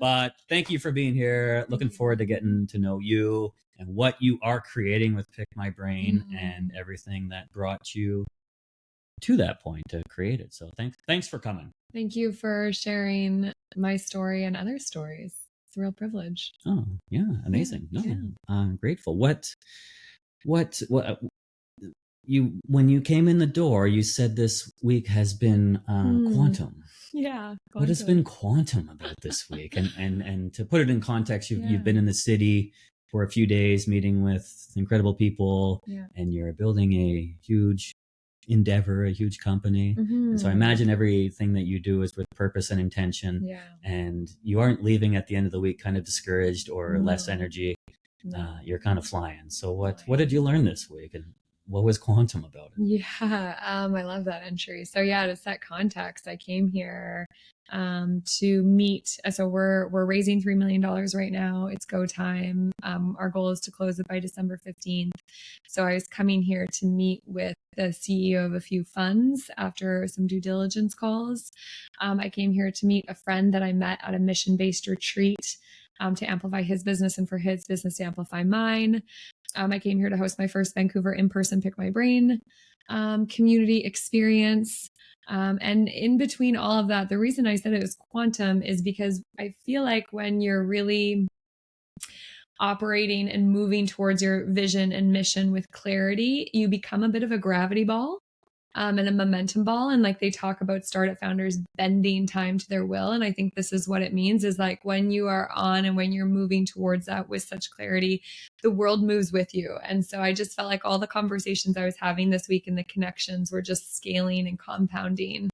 But thank you for being here. Looking forward to getting to know you and what you are creating with Pick My Brain and everything that brought you to that point to create it. So thanks for coming. Thank you for sharing my story and other stories. It's a real privilege. Oh, yeah. Amazing. I'm grateful. What you, when you came in the door, you said this week has been quantum. Yeah. What has been quantum about this week? And to put it in context, you've been in the city for a few days meeting with incredible people, and you're building a huge endeavor, a huge company. And so I imagine everything that you do is with purpose and intention. And you aren't leaving at the end of the week kind of discouraged or less energy. You're kind of flying. So what did you learn this week, and what was quantum about it? I love that entry. So to set context, I came here to meet. So we're raising $3 million right now. It's go time. Our goal is to close it by December 15th. So I was coming here to meet with the CEO of a few funds after some due diligence calls. I came here to meet a friend that I met at a mission-based retreat to amplify his business and for his business to amplify mine. I came here to host my first Vancouver in-person Pick My Brain community experience. And in between all of that, the reason I said it was quantum is because I feel like when you're really operating and moving towards your vision and mission with clarity, you become a bit of a gravity ball. And a momentum ball. And like they talk about startup founders bending time to their will. And I think this is what it means, is like when you are on and when you're moving towards that with such clarity, the world moves with you. And so I just felt like all the conversations I was having this week and the connections were just scaling and compounding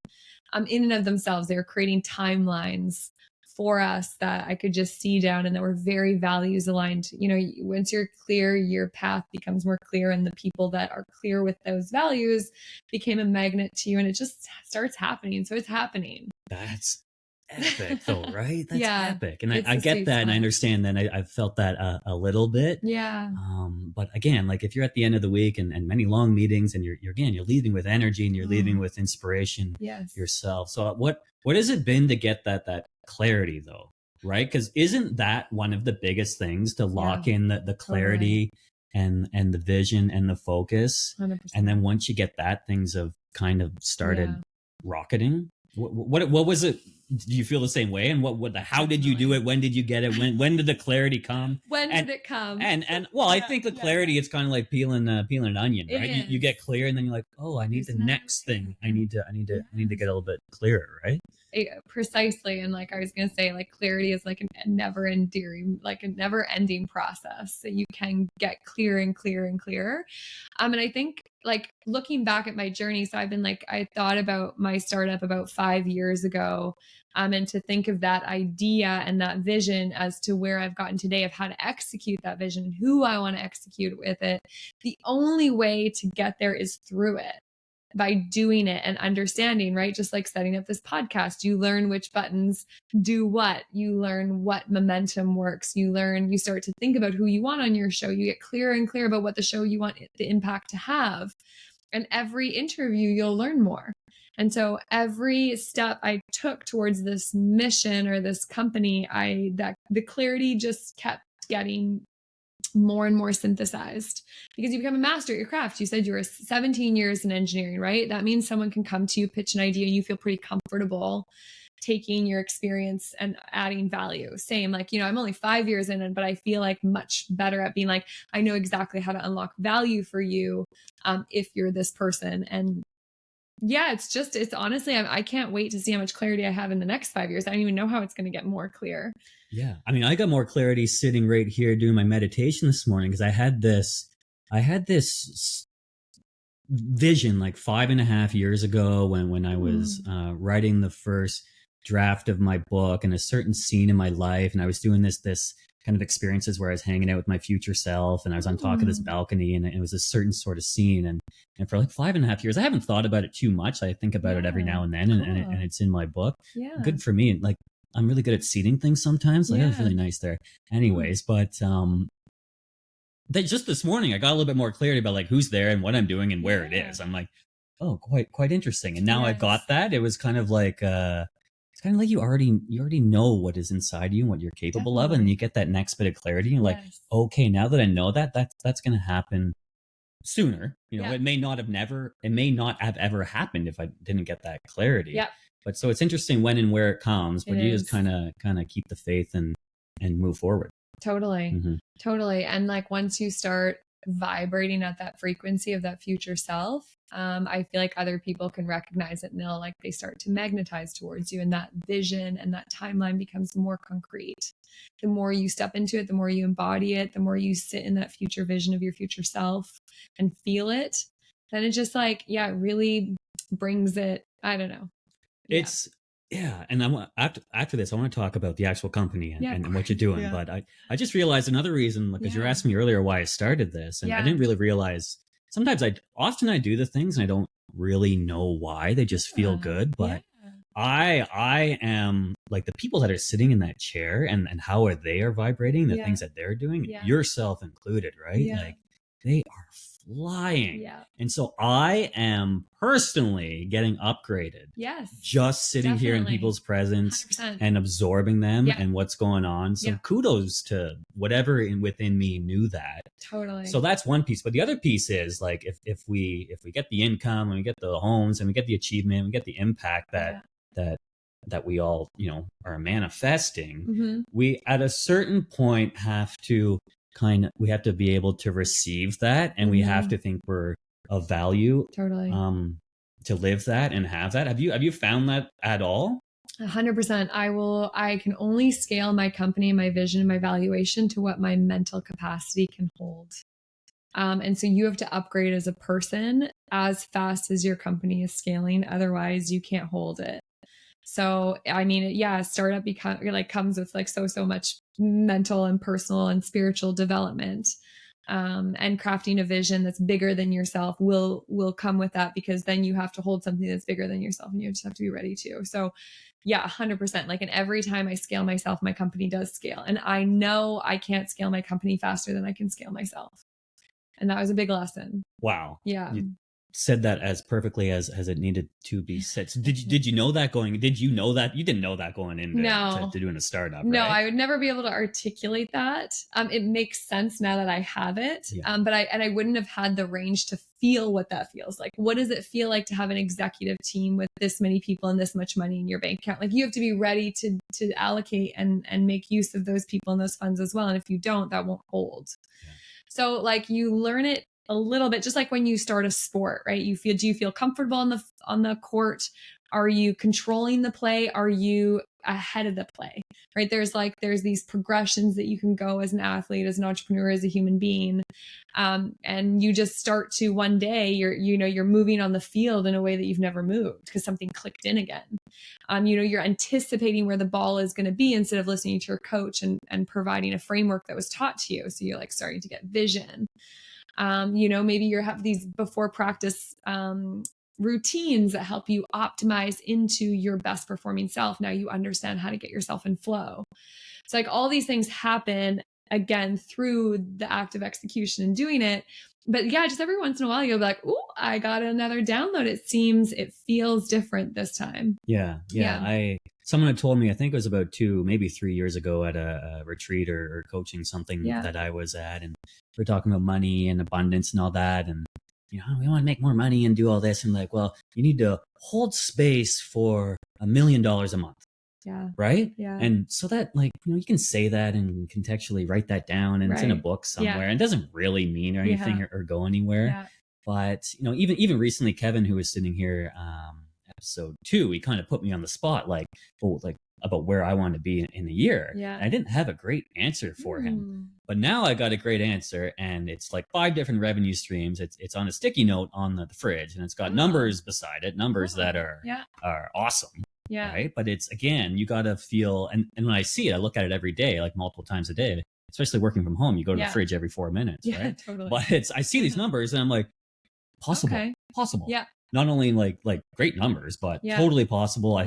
in and of themselves. They were creating timelines for us that I could just see down and that were very values aligned. You know, once you're clear, your path becomes more clear, and the people that are clear with those values became a magnet to you, and it just starts happening. So it's happening. That's epic though, right? That's epic. And I get that, and I understand that. I've felt that a little bit. But again, like if you're at the end of the week and many long meetings, and you're leaving with energy and you're leaving with inspiration yourself. So what has it been to get that clarity though, right? Because isn't that one of the biggest things, to lock in the clarity and the vision and the focus? 100%. And then once you get that, things have kind of started rocketing. What was it? Do you feel the same way? And how did you do it? When did you get it? When did the clarity come? When did it come? And I think the clarity, it's kind of like peeling an onion, right? You get clear, and then you're like, oh, I need the next thing. I need to get a little bit clearer, right? Precisely. And like I was going to say, like clarity is like a never ending process. So you can get clearer and clearer and clearer. And I think like looking back at my journey, so I thought about my startup about 5 years ago. And to think of that idea and that vision as to where I've gotten today, of how to execute that vision, who I want to execute with it. The only way to get there is through it, by doing it and understanding, right? Just like setting up this podcast, you learn which buttons do what, you learn what momentum works, you start to think about who you want on your show, you get clearer and clearer about what the show you want the impact to have. And every interview, you'll learn more. And so every step I took towards this mission or this company, the clarity just kept getting more and more synthesized, because you become a master at your craft. You said you were 17 years in engineering, right? That means someone can come to you, pitch an idea, and you feel pretty comfortable taking your experience and adding value. Same, like, I'm only 5 years in, but I feel like much better at being like, I know exactly how to unlock value for you if you're this person. And it's honestly, I can't wait to see how much clarity I have in the next 5 years. I don't even know how it's going to get more clear. Yeah. I mean, I got more clarity sitting right here doing my meditation this morning, because I had this vision like 5.5 years ago when I was writing the first draft of my book, and a certain scene in my life. And I was doing this kind of experiences where I was hanging out with my future self, and I was on top of this balcony, and it was a certain sort of scene. And for like 5.5 years, I haven't thought about it too much. I think about it every now and then, and it's in my book. Yeah. Good for me. Like, I'm really good at seeding things sometimes. Like, that's really nice there. Anyways, but just this morning, I got a little bit more clarity about like who's there and what I'm doing and where it is. I'm like, oh, quite interesting. And now I've got that. It was kind of like it's kind of like you already know what is inside you and what you're capable of, and you get that next bit of clarity. And like, okay, now that I know that, that's going to happen sooner. It may not have ever happened if I didn't get that clarity. Yeah. But so it's interesting when and where it comes, but you just kind of keep the faith and move forward. Totally. Mm-hmm. Totally. And like once you start vibrating at that frequency of that future self, I feel like other people can recognize it, and they start to magnetize towards you, and that vision and that timeline becomes more concrete. The more you step into it, the more you embody it, the more you sit in that future vision of your future self and feel it, then it just it really brings it. I don't know. And I want after this, I want to talk about the actual company and what you're doing. Yeah. But I just realized another reason, because you're asking me earlier why I started this, and I didn't really realize. Sometimes I do the things and I don't really know why. They just feel good. But I am like the people that are sitting in that chair and how they are vibrating, the things that they're doing, yourself included, right? Yeah. Like they are flying. Yeah. And so I am personally getting upgraded. Yes. Just sitting here in people's presence 100%. And absorbing them and what's going on. So kudos to whatever within me knew that. Totally. So that's one piece. But the other piece is like if we get the income and we get the homes and we get the achievement, we get the impact that we all, are manifesting, mm-hmm. we at a certain point have to we have to be able to receive that, and we have to think we're of value to live that and have that. Have you found that at all? 100%. I can only scale my company, my vision, and my valuation to what my mental capacity can hold. And so you have to upgrade as a person as fast as your company is scaling. Otherwise you can't hold it. So, I mean, startup comes with so much mental and personal and spiritual development, and crafting a vision that's bigger than yourself will come with that, because then you have to hold something that's bigger than yourself, and you just have to be ready to. So 100%. And every time I scale myself, my company does scale. And I know I can't scale my company faster than I can scale myself. And that was a big lesson. Wow. Yeah. You said that as perfectly as it needed to be said. So did you know that you didn't know that going into to doing a startup, right? No, I would never be able to articulate that. It makes sense now that I have it. Yeah. But I wouldn't have had the range to feel what that feels like. What does it feel like to have an executive team with this many people and this much money in your bank account? Like, you have to be ready to allocate and make use of those people and those funds as well. And if you don't, that won't hold. Yeah. So you learn it a little bit, just like when you start a sport, right? Do you feel comfortable on the court? Are you controlling the play? Are you ahead of the play, right? There's these progressions that you can go as an athlete, as an entrepreneur, as a human being. And you just start to, one day you're moving on the field in a way that you've never moved because something clicked in again. You're anticipating where the ball is going to be instead of listening to your coach and providing a framework that was taught to you. So you're starting to get vision. Maybe you have these before practice routines that help you optimize into your best performing self. Now you understand how to get yourself in flow. So all these things happen again through the act of execution and doing it. But just every once in a while you'll be like, "Ooh, I got another download. It feels different this time." Yeah. Someone had told me, I think it was about 2, maybe 3 years ago at a retreat or coaching something that I was at. And we're talking about money and abundance and all that. And, we want to make more money and do all this. And well, you need to hold space for $1 million a month. Yeah. Right. Yeah. And so that you can say that and contextually write that down, and it's in a book somewhere, and it doesn't really mean anything or go anywhere. Yeah. But, even recently, Kevin, who was sitting here, episode 2, he kind of put me on the spot, about where I want to be in a year. Yeah. And I didn't have a great answer for him, but now I got a great answer, and it's 5 different revenue streams. It's on a sticky note on the fridge, and it's got numbers beside it, numbers that are awesome. Yeah. Right. But it's, again, you got to feel, and when I see it, I look at it every day, multiple times a day, especially working from home. You go to the fridge every 4 minutes. Yeah, right. Totally. But I see these numbers and I'm like, possible. Yeah. Not only great numbers, but totally possible. I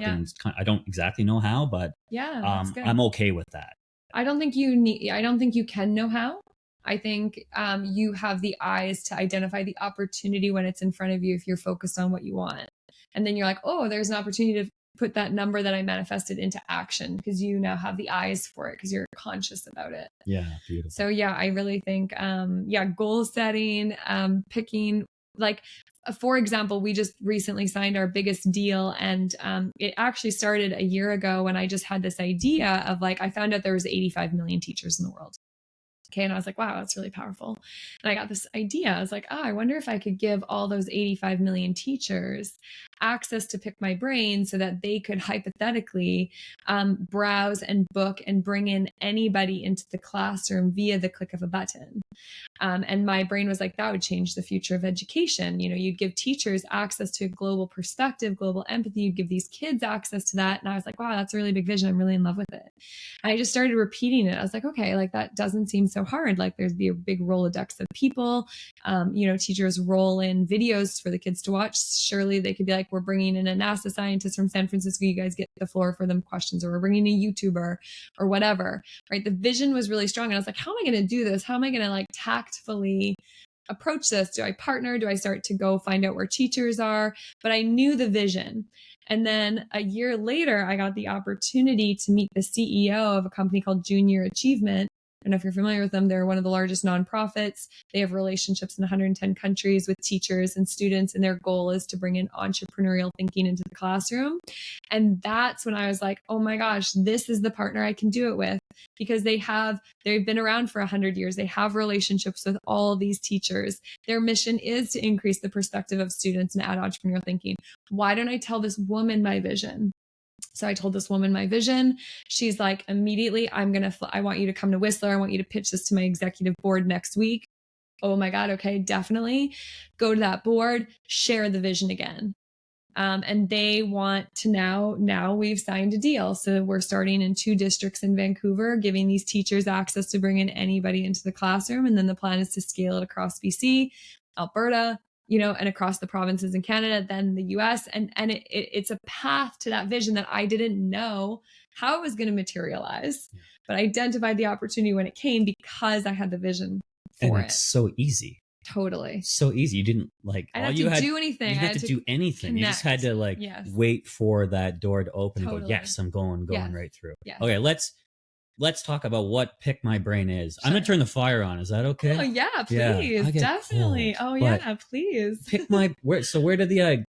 don't exactly know how, but I'm okay with that. I don't think you can know how. I think you have the eyes to identify the opportunity when it's in front of you if you're focused on what you want. And then you're like, oh, there's an opportunity put that number that I manifested into action, because you now have the eyes for it because you're conscious about it. Yeah, beautiful. So yeah, I really think goal setting, picking, like, for example, we just recently signed our biggest deal, and it actually started a year ago when I just had this idea of, like, I found out there was 85 million teachers in the world. Okay. And I was like, wow, that's really powerful. And I got this idea. I was like, oh, I wonder if I could give all those 85 million teachers access to Pick My Brain so that they could hypothetically browse and book and bring in anybody into the classroom via the click of a button. And my brain was like, that would change the future of education. You know, you'd give teachers access to a global perspective, global empathy. You'd give these kids access to that. And I was like, wow, that's a really big vision. I'm really in love with it. And I just started repeating it. I was like, okay, like, that doesn't seem so hard. Like, there's be a big Rolodex of people. Teachers roll in videos for the kids to watch. Surely they could be like, we're bringing in a NASA scientist from San Francisco. You guys get the floor for them questions, or we're bringing a YouTuber or whatever, right? The vision was really strong. And I was like, how am I going to do this? How am I going to, like, tactfully approach this? Do I partner? Do I start to go find out where teachers are? But I knew the vision. And then a year later, I got the opportunity to meet the CEO of a company called Junior Achievement. I don't know if you're familiar with them. They're one of the largest nonprofits. They have relationships in 110 countries with teachers and students, and their goal is to bring in entrepreneurial thinking into the classroom. And that's when I was like, oh my gosh, this is the partner I can do it with, because they've been around for 100 years. They have relationships with all these teachers. Their mission is to increase the perspective of students and add entrepreneurial thinking. Why don't I tell this woman my vision? So I told this woman my vision. She's like, immediately, I want you to come to Whistler. I want you to pitch this to my executive board next week. Oh my God. Okay, definitely. Go to that board, share the vision again. And they want to now we've signed a deal. So we're starting in 2 districts in Vancouver, giving these teachers access to bring in anybody into the classroom. And then the plan is to scale it across BC, Alberta, and across the provinces in Canada, then the US. And it's a path to that vision that I didn't know how it was going to materialize, but I identified the opportunity when it came because I had the vision for it. And it's so easy. Totally. So easy. You didn't I didn't have to do anything. You didn't have to do anything. Connect. You just had to wait for that door to open and go, yes, I'm going right through. Yes. Okay, let's talk about what Pick My Brain is. Sure. I'm going to turn the fire on. Is that okay? Oh yeah, please. Yeah, definitely. Cold. Oh yeah, please. Where did the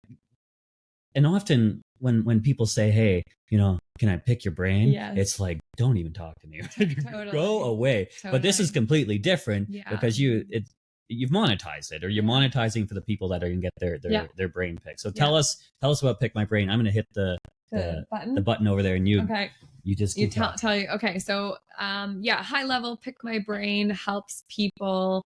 and often when people say, hey, can I pick your brain? Yes. It's like, don't even talk to me. Totally. Go away. Totally. But this is completely different because you've monetized it, or you're monetizing for the people that are going to get their brain picked. So tell us about Pick My Brain. I'm going to hit the button over there, and you tell you. Okay. So, high level, Pick My Brain helps people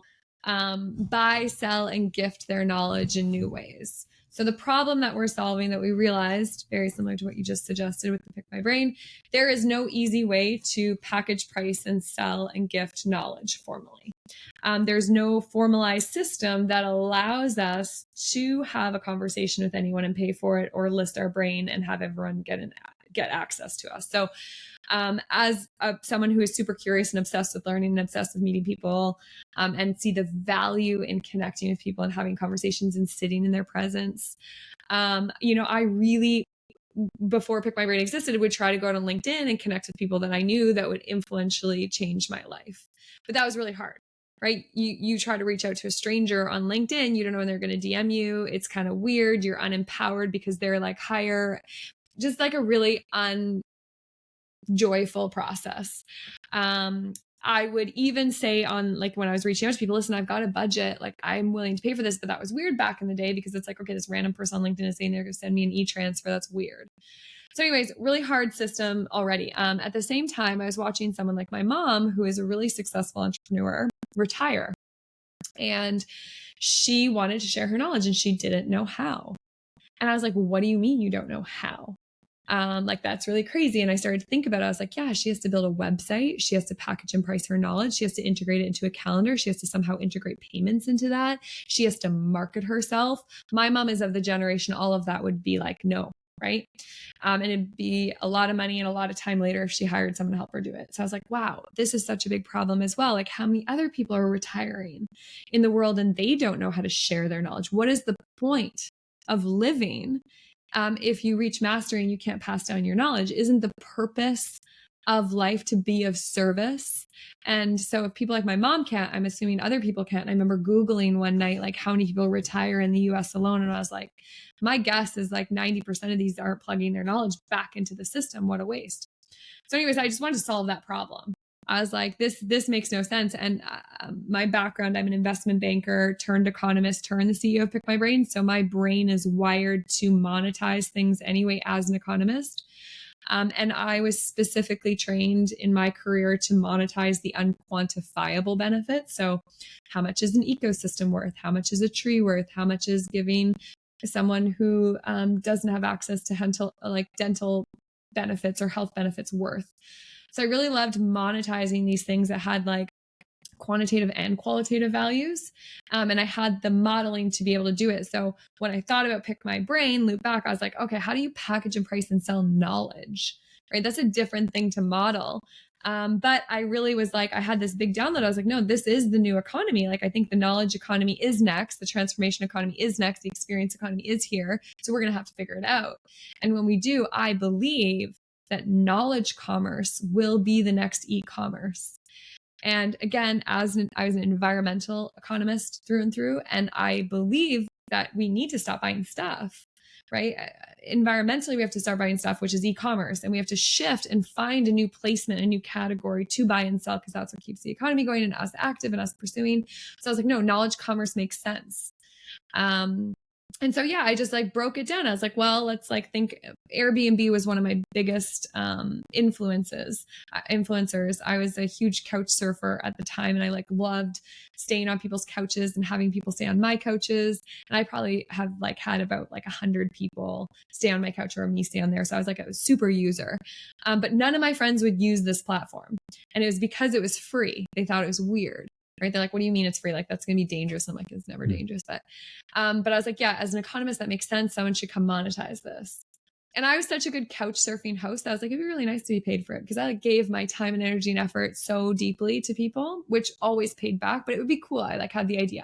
buy, sell, and gift their knowledge in new ways. So the problem that we're solving, that we realized, very similar to what you just suggested with the Pick My Brain, there is no easy way to package, price, and sell and gift knowledge formally. There's no formalized system that allows us to have a conversation with anyone and pay for it, or list our brain and have everyone get access to us. So as someone who is super curious and obsessed with learning and obsessed with meeting people, and see the value in connecting with people and having conversations and sitting in their presence, I really, before Pick My Brain existed, would try to go out on LinkedIn and connect with people that I knew that would influentially change my life. But that was really hard. Right? You try to reach out to a stranger on LinkedIn, you don't know when they're going to DM you. It's kind of weird. You're unempowered because they're like higher, just like a really unjoyful process. I would even say on, like, when I was reaching out to people, listen, I've got a budget, like, I'm willing to pay for this, but that was weird back in the day because it's like, okay, this random person on LinkedIn is saying they're going to send me an e-transfer. That's weird. So anyways, really hard system already. At the same time, I was watching someone like my mom, who is a really successful entrepreneur, retire. And she wanted to share her knowledge and she didn't know how. And I was like, well, what do you mean you don't know how? That's really crazy. And I started to think about it. I was like, yeah, she has to build a website. She has to package and price her knowledge. She has to integrate it into a calendar. She has to somehow integrate payments into that. She has to market herself. My mom is of the generation, all of that would be like, no. Right. And it'd be a lot of money and a lot of time later if she hired someone to help her do it. So I was like, wow, this is such a big problem as well. Like, how many other people are retiring in the world and they don't know how to share their knowledge? What is the point of living if you reach mastery and you can't pass down your knowledge? Isn't the purpose of life to be of service? And so if people like my mom can't, I'm assuming other people can't. And I remember Googling one night, like how many people retire in the US alone. And I was like, my guess is like 90% of these aren't plugging their knowledge back into the system. What a waste. So anyways, I just wanted to solve that problem. I was like, this makes no sense. And my background, I'm an investment banker turned economist, turned the CEO of Pick My Brain. So my brain is wired to monetize things anyway as an economist. And I was specifically trained in my career to monetize the unquantifiable benefits. So how much is an ecosystem worth? How much is a tree worth? How much is giving someone who doesn't have access to dental benefits or health benefits worth? So I really loved monetizing these things that had like quantitative and qualitative values. And I had the modeling to be able to do it. So when I thought about Pick My Brain, loop back, I was like, okay, how do you package and price and sell knowledge? Right? That's a different thing to model. But I really was like, I had this big download. I was like, no, this is the new economy. Like, I think the knowledge economy is next. The transformation economy is next. The experience economy is here. So we're going to have to figure it out. And when we do, I believe that knowledge commerce will be the next e-commerce. And again, I was an environmental economist through and through, and I believe that we need to stop buying stuff, right? Environmentally, we have to start buying stuff, which is e-commerce, and we have to shift and find a new placement, a new category to buy and sell, because that's what keeps the economy going and us active and us pursuing. So I was like, no, knowledge commerce makes sense. And so, yeah, I just like broke it down. I was like, well, let's like think Airbnb was one of my biggest influencers. I was a huge couch surfer at the time, and I like loved staying on people's couches and having people stay on my couches. And I probably have like had about like 100 people stay on my couch or me stay on there. So I was like a super user. But none of my friends would use this platform. And it was because it was free. They thought it was weird. Right? They're like, what do you mean it's free? Like, that's going to be dangerous. I'm like, it's never dangerous. But I was like, yeah, as an economist, that makes sense. Someone should come monetize this. And I was such a good couch surfing host. I was like, it'd be really nice to be paid for it, because I like gave my time and energy and effort so deeply to people, which always paid back, but it would be cool. I like had the idea.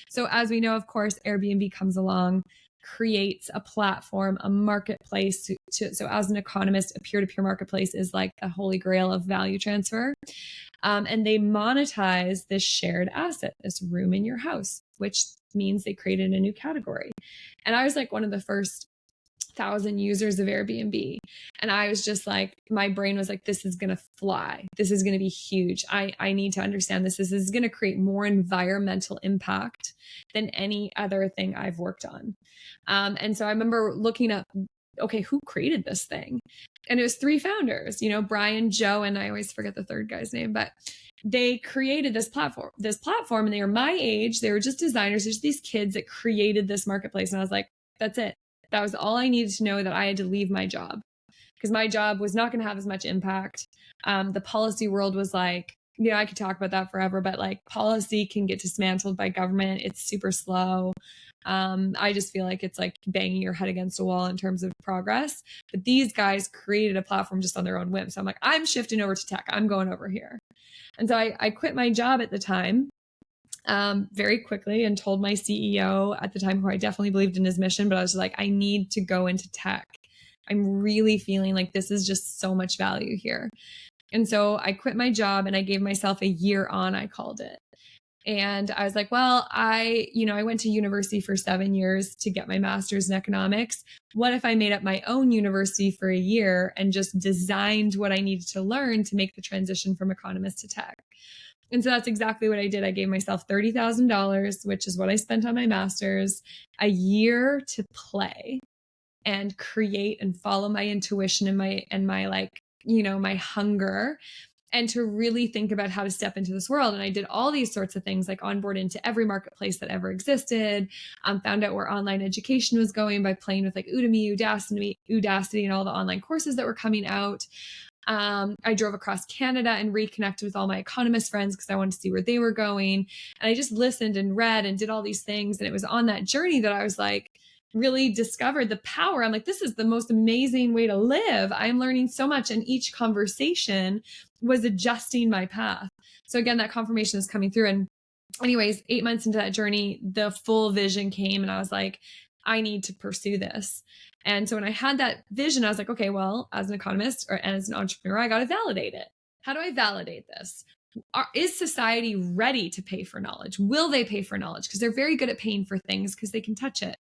So as we know, of course, Airbnb comes along, creates a platform, a marketplace. So as an economist, a peer-to-peer marketplace is like a holy grail of value transfer. And they monetize this shared asset, this room in your house, which means they created a new category. And I was like one of the first 1,000 users of Airbnb. And I was just like, my brain was like, this is going to fly. This is going to be huge. I need to understand this. This is going to create more environmental impact than any other thing I've worked on. And so I remember looking up, okay, who created this thing? And it was 3 founders, Brian, Joe, and I always forget the third guy's name, but they created this platform, and they were my age. They were just designers. There's these kids that created this marketplace. And I was like, that's it. That was all I needed to know, that I had to leave my job, because my job was not going to have as much impact. The policy world was like, I could talk about that forever, but like policy can get dismantled by government. It's super slow. I just feel like it's like banging your head against a wall in terms of progress. But these guys created a platform just on their own whim. So I'm like, I'm shifting over to tech. I'm going over here. And so I quit my job at the time very quickly and told my CEO at the time, who I definitely believed in his mission, but I was like, I need to go into tech. I'm really feeling like this is just so much value here. And so I quit my job and I gave myself a year on, I called it. And I was like, well, I went to university for 7 years to get my master's in economics. What if I made up my own university for a year and just designed what I needed to learn to make the transition from economist to tech? And so that's exactly what I did. I gave myself $30,000, which is what I spent on my master's, a year to play and create and follow my intuition and my like, my hunger, and to really think about how to step into this world. And I did all these sorts of things, like onboard into every marketplace that ever existed, found out where online education was going by playing with like Udemy, Udacity, and all the online courses that were coming out. I drove across Canada and reconnected with all my economist friends because I wanted to see where they were going. And I just listened and read and did all these things. And it was on that journey that I was like, really discovered the power. I'm like, this is the most amazing way to live. I'm learning so much. And each conversation was adjusting my path. So again, that confirmation is coming through. And anyways, 8 months into that journey, the full vision came, and I was like, I need to pursue this. And so when I had that vision, I was like, okay, well, as an economist or as an entrepreneur, I got to validate it. How do I validate this? Is society ready to pay for knowledge? Will they pay for knowledge? Because they're very good at paying for things because they can touch it.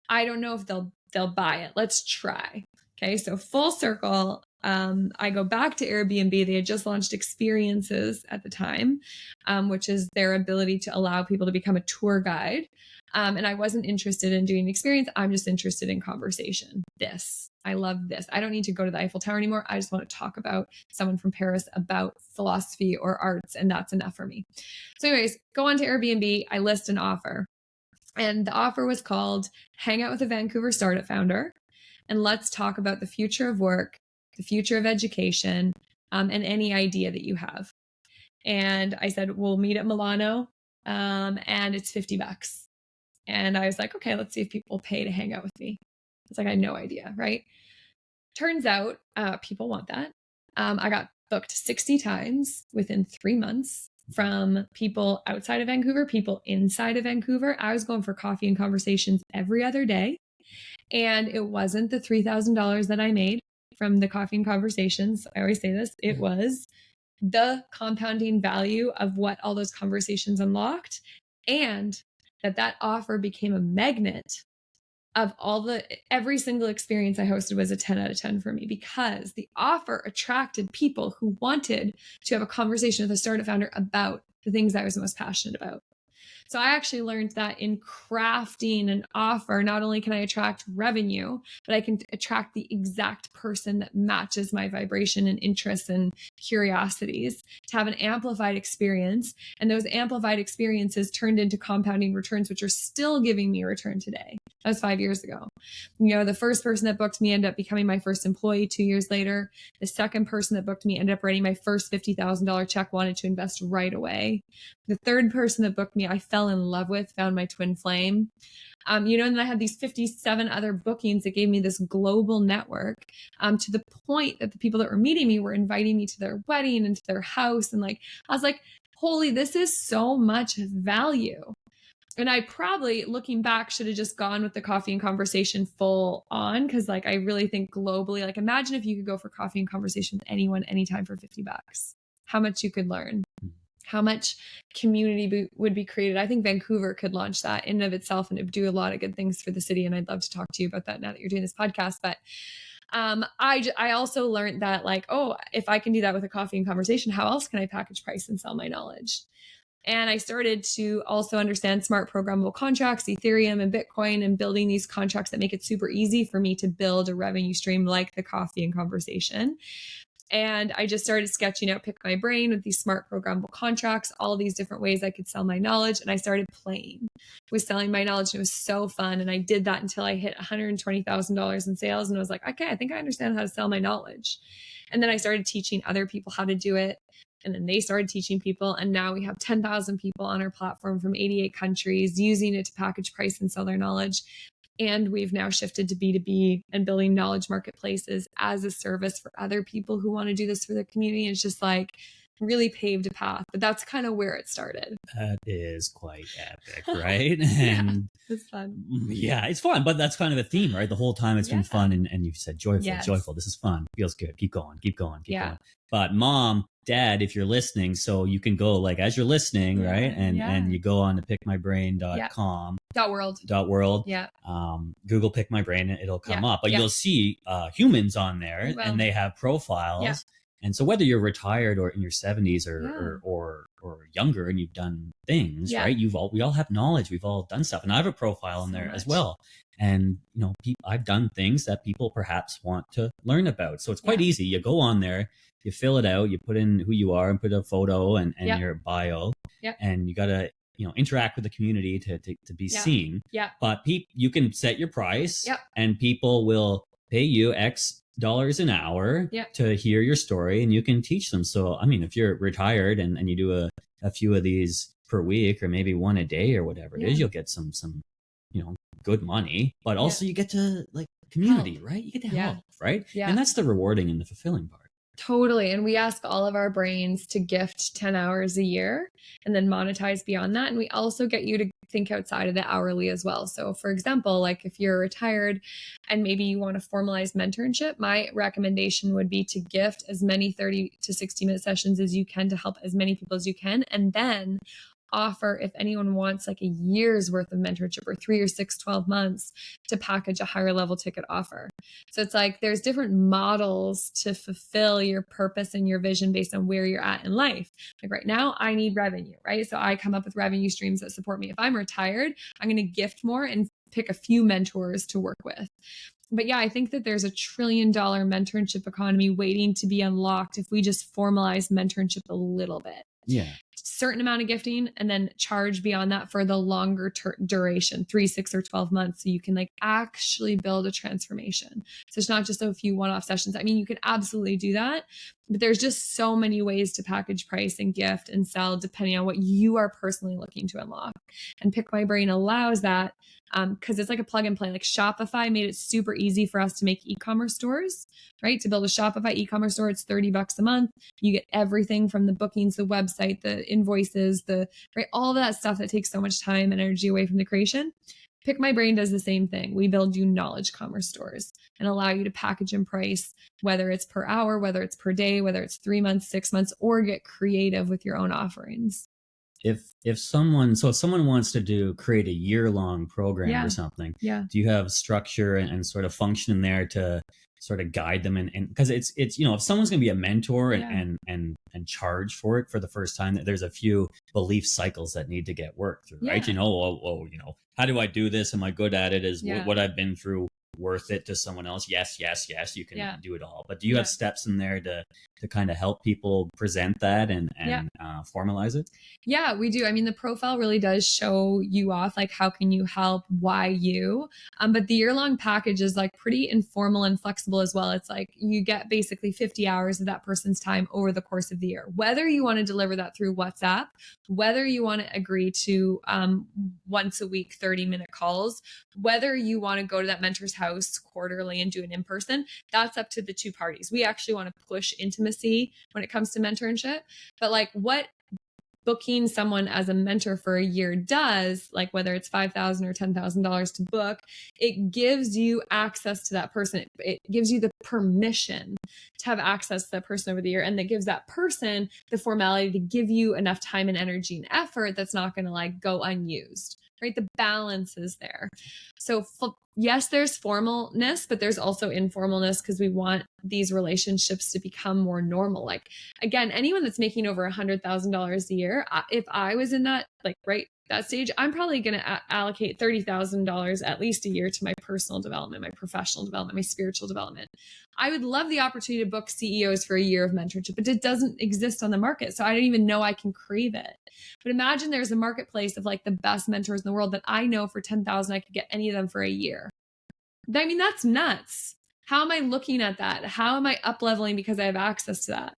I don't know if they'll buy it. Let's try. Okay, so full circle. I go back to Airbnb. They had just launched experiences at the time, which is their ability to allow people to become a tour guide. And I wasn't interested in doing an experience. I'm just interested in conversation. I love this. I don't need to go to the Eiffel Tower anymore. I just want to talk about someone from Paris about philosophy or arts, and that's enough for me. So anyways, go on to Airbnb. I list an offer. And the offer was called Hang Out with a Vancouver Startup Founder, and let's talk about the future of work, the future of education, and any idea that you have. And I said, we'll meet at Milano, and it's $50. And I was like, okay, let's see if people will pay to hang out with me. It's like, I had no idea, right? Turns out people want that. I got booked 60 times within 3 months from people outside of Vancouver, people inside of Vancouver. I was going for coffee and conversations every other day. And it wasn't the $3,000 that I made from the coffee and conversations. I always say this. It was the compounding value of what all those conversations unlocked, and that offer became a magnet of every single experience I hosted was a 10 out of 10 for me, because the offer attracted people who wanted to have a conversation with a startup founder about the things I was most passionate about. So I actually learned that in crafting an offer, not only can I attract revenue, but I can attract the exact person that matches my vibration and interests and curiosities to have an amplified experience. And those amplified experiences turned into compounding returns, which are still giving me a return today. That was 5 years ago. The first person that booked me ended up becoming my first employee 2 years later. The second person that booked me ended up writing my first $50,000 check, wanted to invest right away. The third person that booked me, I fell in love with, found my twin flame. And then I had these 57 other bookings that gave me this global network, to the point that the people that were meeting me were inviting me to their wedding and to their house. And I was like, holy, this is so much value. And I probably, looking back, should have just gone with the coffee and conversation full on. Cause I really think globally, imagine if you could go for coffee and conversation with anyone, anytime for $50, how much you could learn, how much community would be created. I think Vancouver could launch that in and of itself, and it would do a lot of good things for the city. And I'd love to talk to you about that now that you're doing this podcast. But I also learned that if I can do that with a coffee and conversation, how else can I package, price, and sell my knowledge? And I started to also understand smart programmable contracts, Ethereum and Bitcoin, and building these contracts that make it super easy for me to build a revenue stream like the coffee and conversation. And I just started sketching out, pick my brain with these smart programmable contracts, all these different ways I could sell my knowledge. And I started playing with selling my knowledge. And it was so fun. And I did that until I hit $120,000 in sales. And I was like, okay, I think I understand how to sell my knowledge. And then I started teaching other people how to do it. And then they started teaching people. And now we have 10,000 people on our platform from 88 countries using it to package, price, and sell their knowledge. And we've now shifted to B2B and building knowledge marketplaces as a service for other people who want to do this for their community. It's just really paved a path. But that's kind of where it started. That is quite epic, right? And it's fun. Yeah, it's fun. But that's kind of a theme, right? The whole time it's been fun. And you said joyful, joyful. This is fun. Feels good. Keep going. Going. But mom, dad, if you're listening, so you can go as you're listening, right? And you go on to pickmybrain.com. .world. Yeah. Google Pick My Brain, it'll come up. But you'll see humans on there, and they have profiles. Yeah. And so whether you're retired or in your 70s or younger and you've done things, right? We all have knowledge. We've all done stuff. And I have a profile in there as well. And, I've done things that people perhaps want to learn about. So it's quite easy. You go on there, you fill it out, you put in who you are and put a photo and your bio. And you got to, interact with the community to be seen. But you can set your price and people will pay you X dollars an hour to hear your story, and you can teach them. So, if you're retired and you do a few of these per week, or maybe one a day or whatever it is, you'll get some, good money, but also you get to community, right? You get to help, right? And that's the rewarding and the fulfilling part. Totally. And we ask all of our brains to gift 10 hours a year and then monetize beyond that. And we also get you to think outside of the hourly as well. So for example, like if you're retired and maybe you want to formalize mentorship, my recommendation would be to gift as many 30 to 60-minute sessions as you can to help as many people as you can. And then offer, if anyone wants like a year's worth of mentorship or 3 or 6, 12 months, to package a higher level ticket offer. So it's like there's different models to fulfill your purpose and your vision based on where you're at in life. Like right now, I need revenue, right? So I come up with revenue streams that support me. If I'm retired, I'm going to gift more and pick a few mentors to work with. But yeah, I think that there's a $1 trillion mentorship economy waiting to be unlocked if we just formalize mentorship a little bit. Yeah. Certain amount of gifting and then charge beyond that for the longer duration, 3, 6, or 12 months. So you can like actually build a transformation. So it's not just a few one-off sessions. I mean, you can absolutely do that, but there's just so many ways to package, price, and gift and sell depending on what you are personally looking to unlock. And Pick My Brain allows that because it's like a plug and play. Like Shopify made it super easy for us to make e-commerce stores, right? To build a Shopify e-commerce store, it's $30 a month. You get everything from the bookings, the website, the invoices, right, all of that stuff that takes so much time and energy away from the creation. Pick My Brain does the same thing. We build you knowledge commerce stores and allow you to package and price, whether it's per hour, whether it's per day, whether it's 3 months, 6 months, or get creative with your own offerings. If someone wants to create a year-long program or something, do you have structure and sort of function in there to sort of guide them? And because it's if someone's going to be a mentor and charge for it for the first time, there's a few belief cycles that need to get worked through, right? How do I do this? Am I good at it? Is what I've been through worth it to someone else? Yes, you can do it all. But do you have steps in there to kind of help people present that and formalize it? Yeah, we do. I mean, the profile really does show you off, like how can you help, why you. But the year-long package is like pretty informal and flexible as well. It's like you get basically 50 hours of that person's time over the course of the year. Whether you want to deliver that through WhatsApp, whether you want to agree to once a week 30-minute calls, whether you want to go to that mentor's house quarterly and do an in-person, that's up to the two parties. We actually want to push intimacy when it comes to mentorship. But like what booking someone as a mentor for a year does, like whether it's $5,000 or $10,000 to book, it gives you access to that person. It gives you the permission to have access to that person over the year. And that gives that person the formality to give you enough time and energy and effort that's not going to like go unused, right? The balance is there. So yes, there's formalness, but there's also informalness because we want these relationships to become more normal. Like again, anyone that's making over $100,000 a year, if I was in that, like right that stage, I'm probably going to allocate $30,000 at least a year to my personal development, my professional development, my spiritual development. I would love the opportunity to book CEOs for a year of mentorship, but it doesn't exist on the market. So I don't even know I can crave it. But imagine there's a marketplace of like the best mentors in the world that I know for $10,000, I could get any of them for a year. I mean, that's nuts. How am I looking at that? How am I up leveling because I have access to that?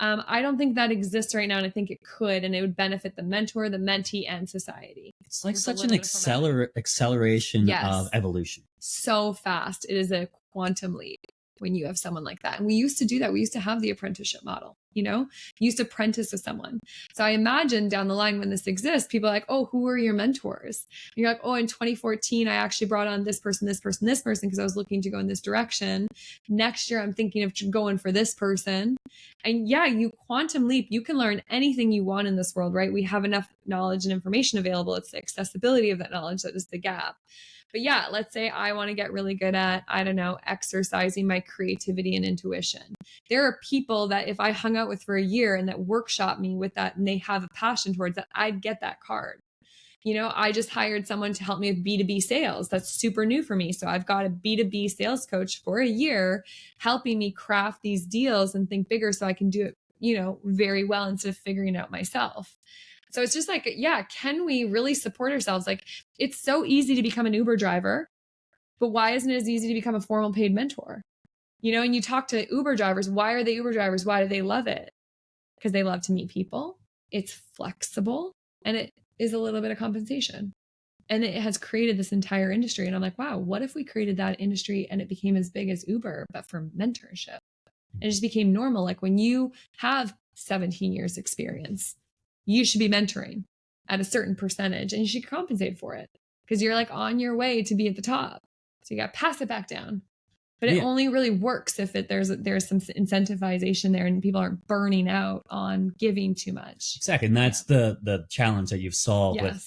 I don't think that exists right now, and I think it could, and it would benefit the mentor, the mentee, and society. It's like such an acceleration of evolution. So fast. It is a quantum leap when you have someone like that. And we used to do that. We used to have the apprenticeship model, you used to apprentice with someone. So I imagine down the line when this exists, people are like, oh, who are your mentors? And you're like, oh, in 2014, I actually brought on this person, because I was looking to go in this direction. Next year, I'm thinking of going for this person. And yeah, you quantum leap. You can learn anything you want in this world, right? We have enough knowledge and information available. It's the accessibility of that knowledge that is the gap. But yeah, let's say I want to get really good at, I don't know, exercising my creativity and intuition. There are people that if I hung out with for a year and that workshop me with that and they have a passion towards that, I'd get that card. I just hired someone to help me with B2B sales. That's super new for me. So I've got a B2B sales coach for a year helping me craft these deals and think bigger so I can do it, very well instead of figuring it out myself. So it's just like, yeah, can we really support ourselves? Like it's so easy to become an Uber driver, but why isn't it as easy to become a formal paid mentor? And you talk to Uber drivers, why are they Uber drivers? Why do they love it? Because they love to meet people. It's flexible and it is a little bit of compensation. And it has created this entire industry. And I'm like, wow, what if we created that industry and it became as big as Uber, but for mentorship? And it just became normal. Like when you have 17 years experience, you should be mentoring at a certain percentage and you should compensate for it because you're like on your way to be at the top. So you got to pass it back down. But it only really works if there's some incentivization there and people aren't burning out on giving too much. Exactly. And that's the challenge that you've solved with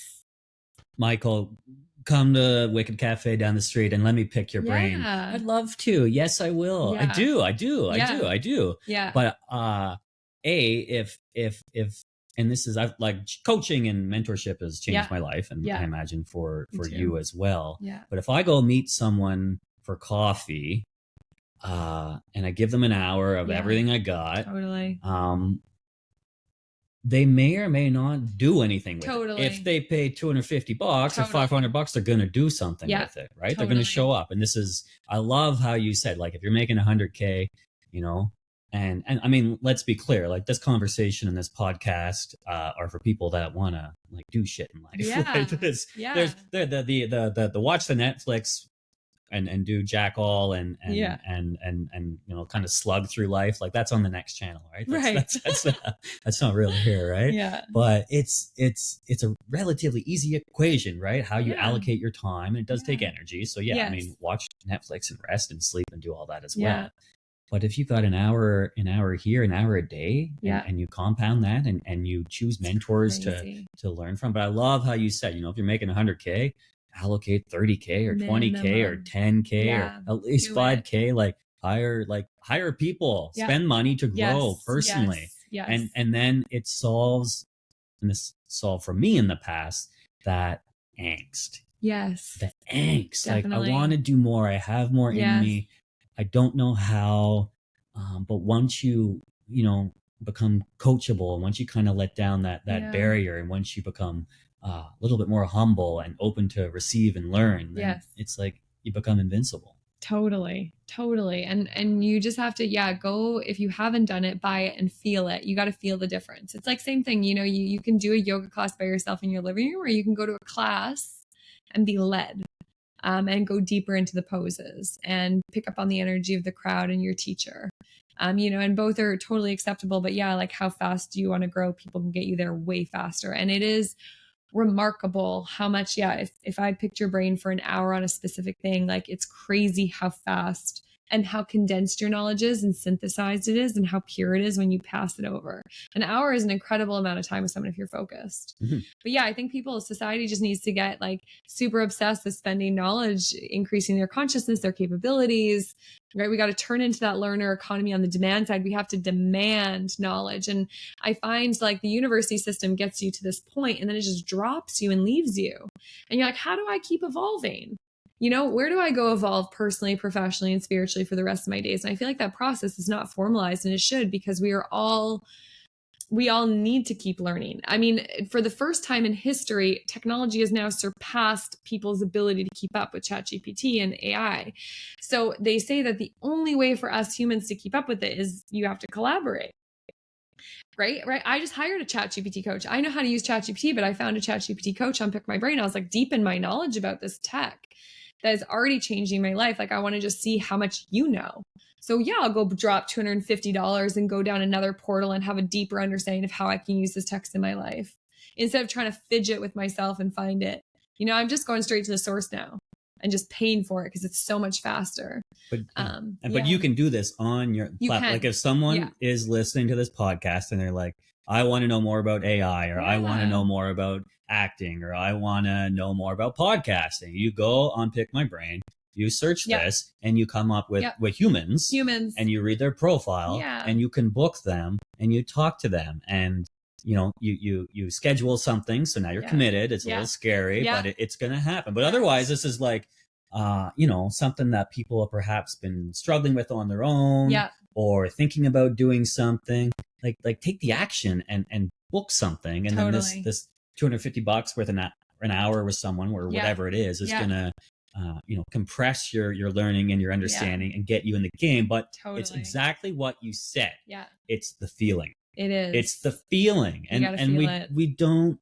Michael. Come to Wicked Cafe down the street and let me pick your brain. I'd love to. Yes, I will. I do. I do. Yeah. But if and this is I've like coaching and mentorship has changed my life, and I imagine for you as well. Yeah. But if I go meet someone for coffee, and I give them an hour of everything I got, totally. They may or may not do anything with it. If they pay $250 or $500, they're going to do something with it, right? They're going to show up. And I love how you said, like, if you're making $100K, you know, and I mean, let's be clear, like this conversation and this podcast are for people that want to like do shit in life. Yeah. Right? There's the watch the Netflix and do jack all and you know, kind of slug through life, like that's on the next channel, right? That's not really here, right? Yeah. But it's a relatively easy equation, right? How you allocate your time, and it does take energy. So I mean, watch Netflix and rest and sleep and do all that as well. But if you got an hour here, an hour a day, and you compound that and you choose mentors to learn from. But I love how you said, you know, if you're making 100K, allocate 30K or 20K or 10K or at least 5K, like hire people, spend money to grow personally. Yes. And then it solves, and this solved for me in the past, that angst. Yes. The angst. Definitely. Like I want to do more. I have more in me. I don't know how. But once you become coachable, and once you kind of let down that barrier, and once you become a little bit more humble and open to receive and learn, then it's like you become invincible. Totally. And you just have to, go, if you haven't done it, buy it and feel it. You got to feel the difference. It's like same thing, you know, you can do a yoga class by yourself in your living room, or you can go to a class and be led, and go deeper into the poses and pick up on the energy of the crowd and your teacher. You know, and both are totally acceptable, but like how fast do you want to grow? People can get you there way faster. And it is remarkable how much, if I picked your brain for an hour on a specific thing, like it's crazy how fast and how condensed your knowledge is and synthesized it is and how pure it is when you pass it over. An hour is an incredible amount of time with someone if you're focused. Mm-hmm. But I think society just needs to get like super obsessed with spending knowledge, increasing their consciousness, their capabilities, right? We got to turn into that learner economy on the demand side. We have to demand knowledge. And I find like the university system gets you to this point and then it just drops you and leaves you. And you're like, how do I keep evolving? You know, where do I go evolve personally, professionally, and spiritually for the rest of my days? And I feel like that process is not formalized, and it should, because we all need to keep learning. I mean, for the first time in history, technology has now surpassed people's ability to keep up with ChatGPT and AI. So they say that the only way for us humans to keep up with it is you have to collaborate. Right. I just hired a ChatGPT coach. I know how to use ChatGPT, but I found a ChatGPT coach on Pick My Brain. I was like deepen my knowledge about this tech that is already changing my life. Like I want to just see how much you know. So I'll go drop $250 and go down another portal and have a deeper understanding of how I can use this text in my life instead of trying to fidget with myself and find it. You know, I'm just going straight to the source now and just paying for it because it's so much faster. But you can do this on your platform. Like if someone is listening to this podcast and they're like, I want to know more about AI, or I want to know more about acting, or I want to know more about podcasting. You go on Pick My Brain, you search this, and you come up with humans, and you read their profile, and you can book them, and you talk to them, and you know, you schedule something. So now you're committed. It's a little scary, but it's going to happen. But otherwise, this is like, you know, something that people have perhaps been struggling with on their own, or thinking about doing something. Like take the action and book something, and then this $250 worth an hour with someone, or whatever it is gonna you know, compress your learning and your understanding and get you in the game. But it's exactly what you said. It's the feeling. It is. It's the feeling, and we don't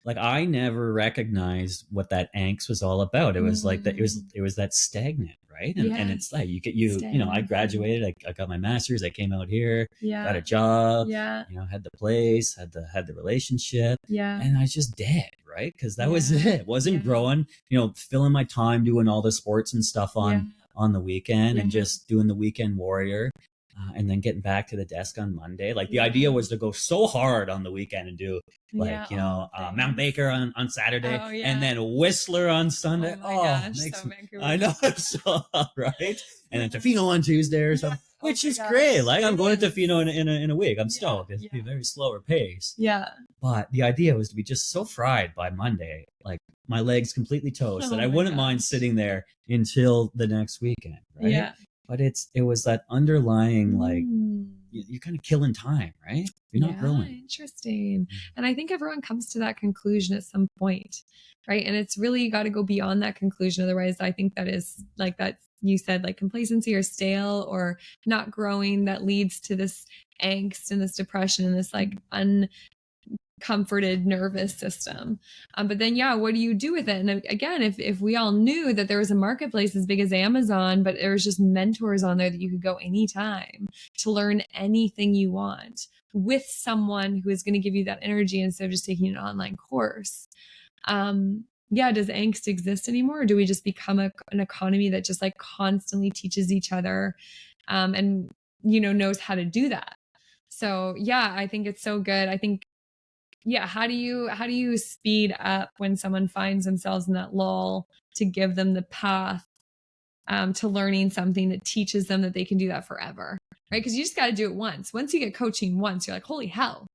like I never recognized what that angst was all about. It was like that. It was that stagnant, right? And it's like I graduated. I got my master's. I came out here, got a job. Had the place, had the relationship. And I was just dead, right? Because that was it. Wasn't growing. Filling my time doing all the sports and stuff on the weekend, and just doing the weekend warrior. And then getting back to the desk on Monday. Like the idea was to go so hard on the weekend and do Mount Baker on Saturday, and then Whistler on Sunday. I know, so right. And then Tofino on Tuesday or something, which is great. Like I'm going to Tofino in a week. I'm stoked. It'll be a very slower pace. But the idea was to be just so fried by Monday, like my legs completely toast, that I wouldn't mind sitting there until the next weekend. Right. But it was that underlying, like, you're kind of killing time, right? You're not growing. Interesting. And I think everyone comes to that conclusion at some point, right? And it's really, you got to go beyond that conclusion. Otherwise, I think that is like that you said, like complacency or stale or not growing, that leads to this angst and this depression and this like comforted nervous system. But then, what do you do with it? And again, if we all knew that there was a marketplace as big as Amazon, but there was just mentors on there that you could go anytime to learn anything you want with someone who is going to give you that energy instead of just taking an online course. Does angst exist anymore? Or do we just become an economy that just like constantly teaches each other and, knows how to do that? So I think it's so good. I think, how do you speed up when someone finds themselves in that lull to give them the path to learning something that teaches them that they can do that forever, right? Because you just got to do it once. Once you get coaching once, you're like, holy hell,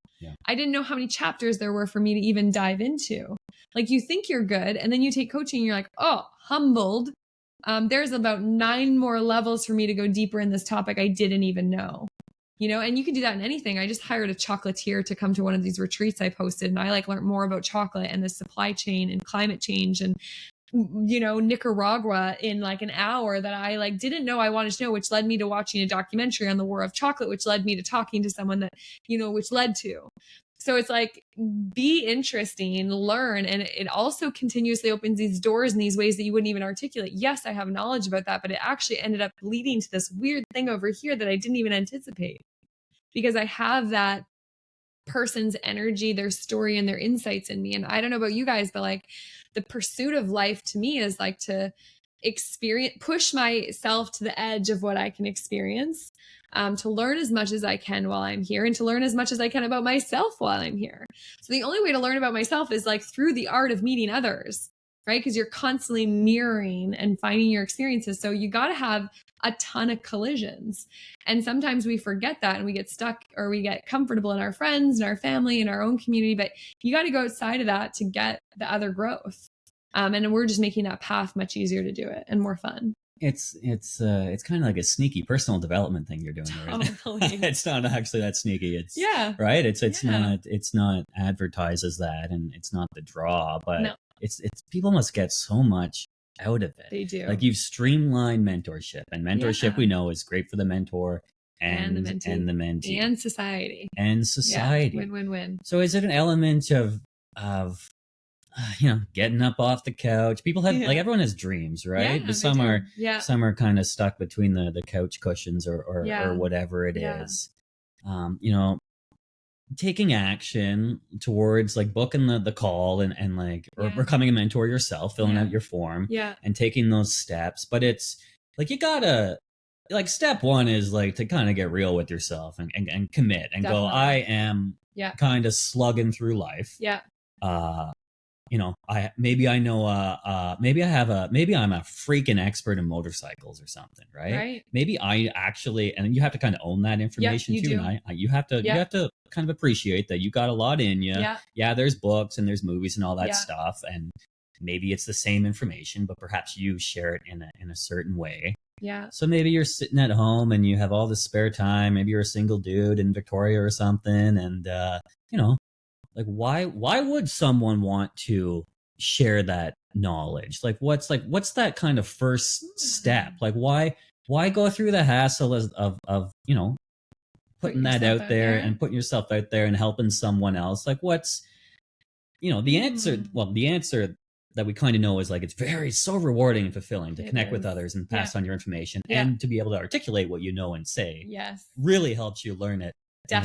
I didn't know how many chapters there were for me to even dive into. Like you think you're good, and then you take coaching and you're like, oh, humbled. There's about 9 more levels for me to go deeper in this topic I didn't even know. And you can do that in anything. I just hired a chocolatier to come to one of these retreats I posted, and I like learned more about chocolate and the supply chain and climate change and, Nicaragua in like an hour that I like didn't know I wanted to know, which led me to watching a documentary on the war of chocolate, which led me to talking to someone that, which led to. So it's like, be interesting, learn. And it also continuously opens these doors in these ways that you wouldn't even articulate. Yes, I have knowledge about that, but it actually ended up leading to this weird thing over here that I didn't even anticipate, because I have that person's energy, their story, and their insights in me. And I don't know about you guys, but like the pursuit of life to me is like to push myself to the edge of what I can experience, to learn as much as I can while I'm here, and to learn as much as I can about myself while I'm here. So the only way to learn about myself is like through the art of meeting others, right? Because you're constantly mirroring and finding your experiences. So you got to have a ton of collisions. And sometimes we forget that and we get stuck, or we get comfortable in our friends and our family and our own community. But you got to go outside of that to get the other growth. And we're just making that path much easier to do it and more fun. It's kind of like a sneaky personal development thing you're doing right now. It's not actually that sneaky. It's right. It's not advertised as that, and it's not the draw, but it's people must get so much out of it. They do. Like you've streamlined mentorship, and mentorship we know is great for the mentor and the mentee and society. Win-win-win. So is it an element of getting up off the couch? People have like, everyone has dreams, right? But some are kind of stuck between the couch cushions or whatever it is. Taking action towards like booking the call and like or becoming a mentor yourself, filling out your form and taking those steps. But it's like, you gotta, like, step one is like to kind of get real with yourself and commit and go, I am kind of slugging through life. Maybe I'm a freaking expert in motorcycles or something, right? Maybe I actually, and you have to kind of own that information too. Do. And you have to kind of appreciate that you got a lot in you. There's books and there's movies and all that stuff, and maybe it's the same information, but perhaps you share it in a certain way. So maybe you're sitting at home and you have all this spare time. Maybe you're a single dude in Victoria or something, and like, why would someone want to share that knowledge? Like, what's that kind of first step? Like, why go through the hassle of putting that out there and putting yourself out there and helping someone else? Like, the answer that we kind of know is like, it's so rewarding and fulfilling to connect with others and pass on your information, and to be able to articulate what you know and say. Yes. Really helps you learn it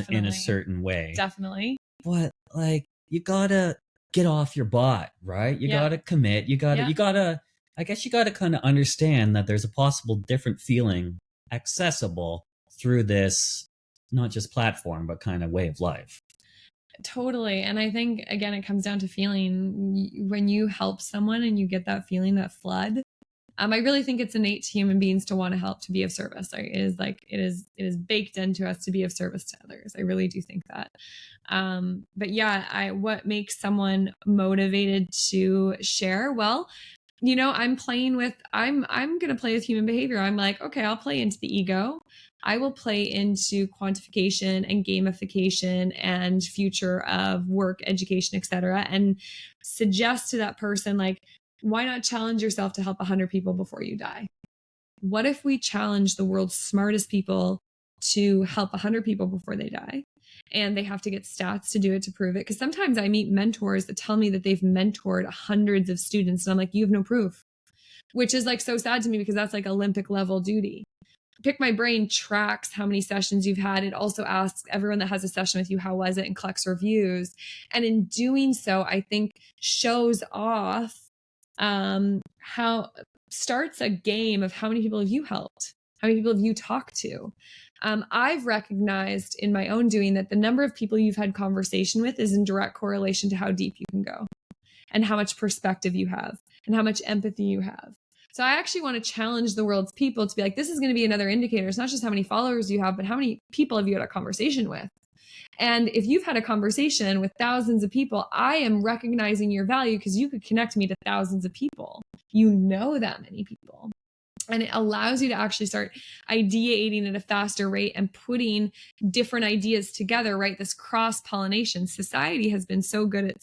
in a certain way. Definitely. But like, you gotta get off your butt, right? You gotta commit. You gotta, I guess you gotta kind of understand that there's a possible different feeling accessible through this, not just platform, but kind of way of life. Totally. And I think, again, it comes down to feeling. When you help someone and you get that feeling, that flood, I really think it's innate to human beings to want to help, to be of service. It is baked into us to be of service to others. I really do think that. But yeah, what makes someone motivated to share? Well, I'm going to play with human behavior. I'm like, okay, I'll play into the ego. I will play into quantification and gamification and future of work, education, etc., and suggest to that person, like, why not challenge yourself to help 100 people before you die? What if we challenge the world's smartest people to help 100 people before they die? And they have to get stats to do it, to prove it. Because sometimes I meet mentors that tell me that they've mentored hundreds of students. And I'm like, you have no proof, which is like so sad to me, because that's like Olympic level duty. Pick My Brain tracks how many sessions you've had. It also asks everyone that has a session with you, how was it, and collects reviews. And in doing so, I think shows off starts a game of how many people have you helped? How many people have you talked to? I've recognized in my own doing that the number of people you've had conversation with is in direct correlation to how deep you can go, and how much perspective you have, and how much empathy you have. So I actually want to challenge the world's people to be like, this is going to be another indicator. It's not just how many followers you have, but how many people have you had a conversation with? And if you've had a conversation with thousands of people, I am recognizing your value, because you could connect me to thousands of people. You know that many people. And it allows you to actually start ideating at a faster rate and putting different ideas together, right? This cross-pollination. Society has been so good at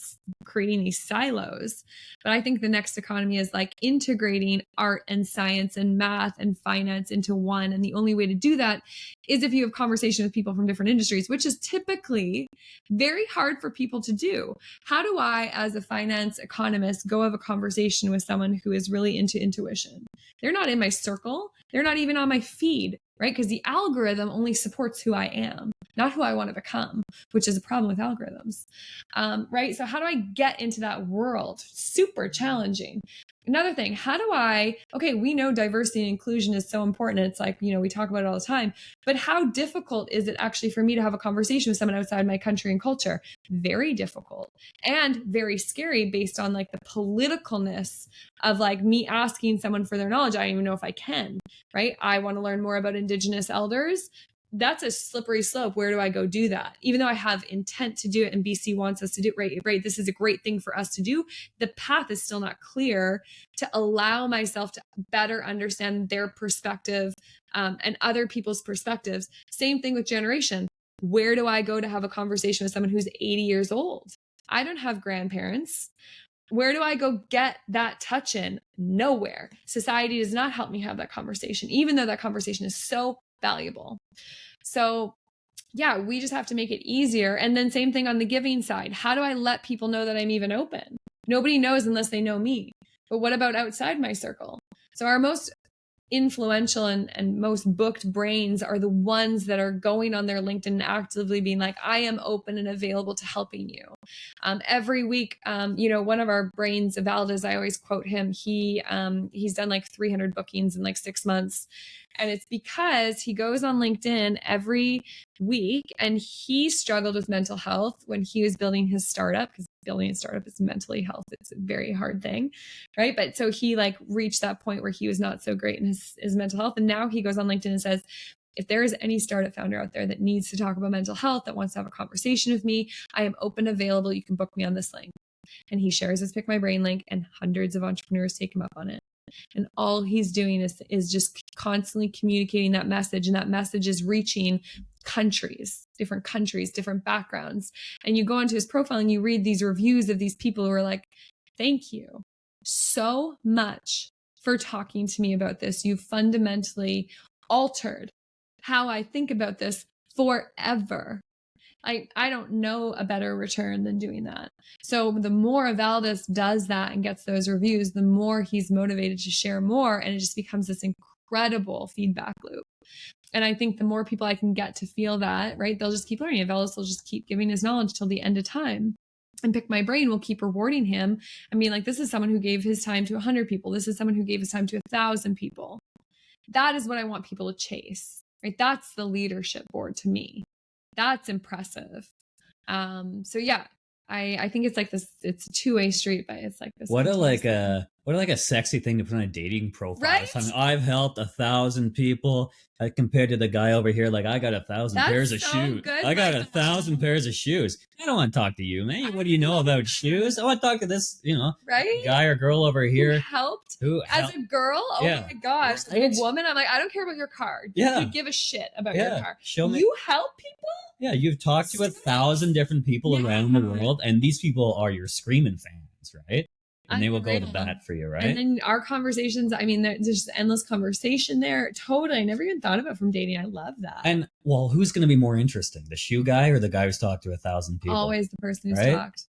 creating these silos. But I think the next economy is like integrating art and science and math and finance into one. And the only way to do that is if you have conversation with people from different industries, which is typically very hard for people to do. How do I, as a finance economist, go have a conversation with someone who is really into intuition? They're not in my circle. They're not even on my feed, right? Because the algorithm only supports who I am, not who I want to become, which is a problem with algorithms, right? So how do I get into that world? Super challenging. Another thing, we know diversity and inclusion is so important. It's like, we talk about it all the time, but how difficult is it actually for me to have a conversation with someone outside my country and culture? Very difficult and very scary, based on like the politicalness of like me asking someone for their knowledge. I don't even know if I can, right? I want to learn more about Indigenous elders. That's a slippery slope. Where do I go do that? Even though I have intent to do it and BC wants us to do it, right? This is a great thing for us to do. The path is still not clear to allow myself to better understand their perspective and other people's perspectives. Same thing with generation. Where do I go to have a conversation with someone who's 80 years old? I don't have grandparents. Where do I go get that touch in? Nowhere. Society does not help me have that conversation, even though that conversation is so valuable. So yeah, we just have to make it easier. And then same thing on the giving side. How do I let people know that I'm even open? Nobody knows unless they know me. But what about outside my circle? So our most influential and most booked brains are the ones that are going on their LinkedIn and actively being like, I am open and available to helping you. Every week, one of our brains, Valdez, I always quote him. He's done like 300 bookings in like 6 months. And it's because he goes on LinkedIn every week, and he struggled with mental health when he was building his startup, because building a startup is mentally health. It's a very hard thing, right? But so he like reached that point where he was not so great in his mental health. And now he goes on LinkedIn and says, if there is any startup founder out there that needs to talk about mental health, that wants to have a conversation with me, I am open, available. You can book me on this link. And he shares his Pick My Brain link, and hundreds of entrepreneurs take him up on it. And all he's doing is just constantly communicating that message. And that message is reaching different countries, different backgrounds. And you go onto his profile and you read these reviews of these people who are like, thank you so much for talking to me about this. You fundamentally altered how I think about this forever. I don't know a better return than doing that. So the more Valdez does that and gets those reviews, the more he's motivated to share more. And it just becomes this incredible feedback loop. And I think the more people I can get to feel that, right, they'll just keep learning. Valdez will just keep giving his knowledge till the end of time. And Pick My Brain will keep rewarding him. I mean, like, this is someone who gave his time to 100 people. This is someone who gave his time to 1,000 people. That is what I want people to chase, right? That's the leadership board to me. That's impressive. So yeah, I think it's like this, it's a two-way street, but it's like this. What a sexy thing to put on a dating profile. Right? I mean, I've helped 1,000 people compared to the guy over here. Like, I got 1,000 pairs of shoes. I got 1,000 pairs of shoes. I don't want to talk to you, man. What do you know about shoes? I want to talk to this, right? Guy or girl over here. Who helped as a girl? Oh my gosh. Right? As a woman, I'm like, I don't care about your car. Yeah. You give a shit about your car. Show me. You help people? Yeah, you've talked to 1,000 different people around the world, and these people are your screaming fans, right? And they will go to bat for you, right? And then our conversations, I mean, there's just endless conversation there. Totally. I never even thought about from dating. I love that. And, well, who's going to be more interesting? The shoe guy or the guy who's talked to 1,000 people? Always the person who's talked.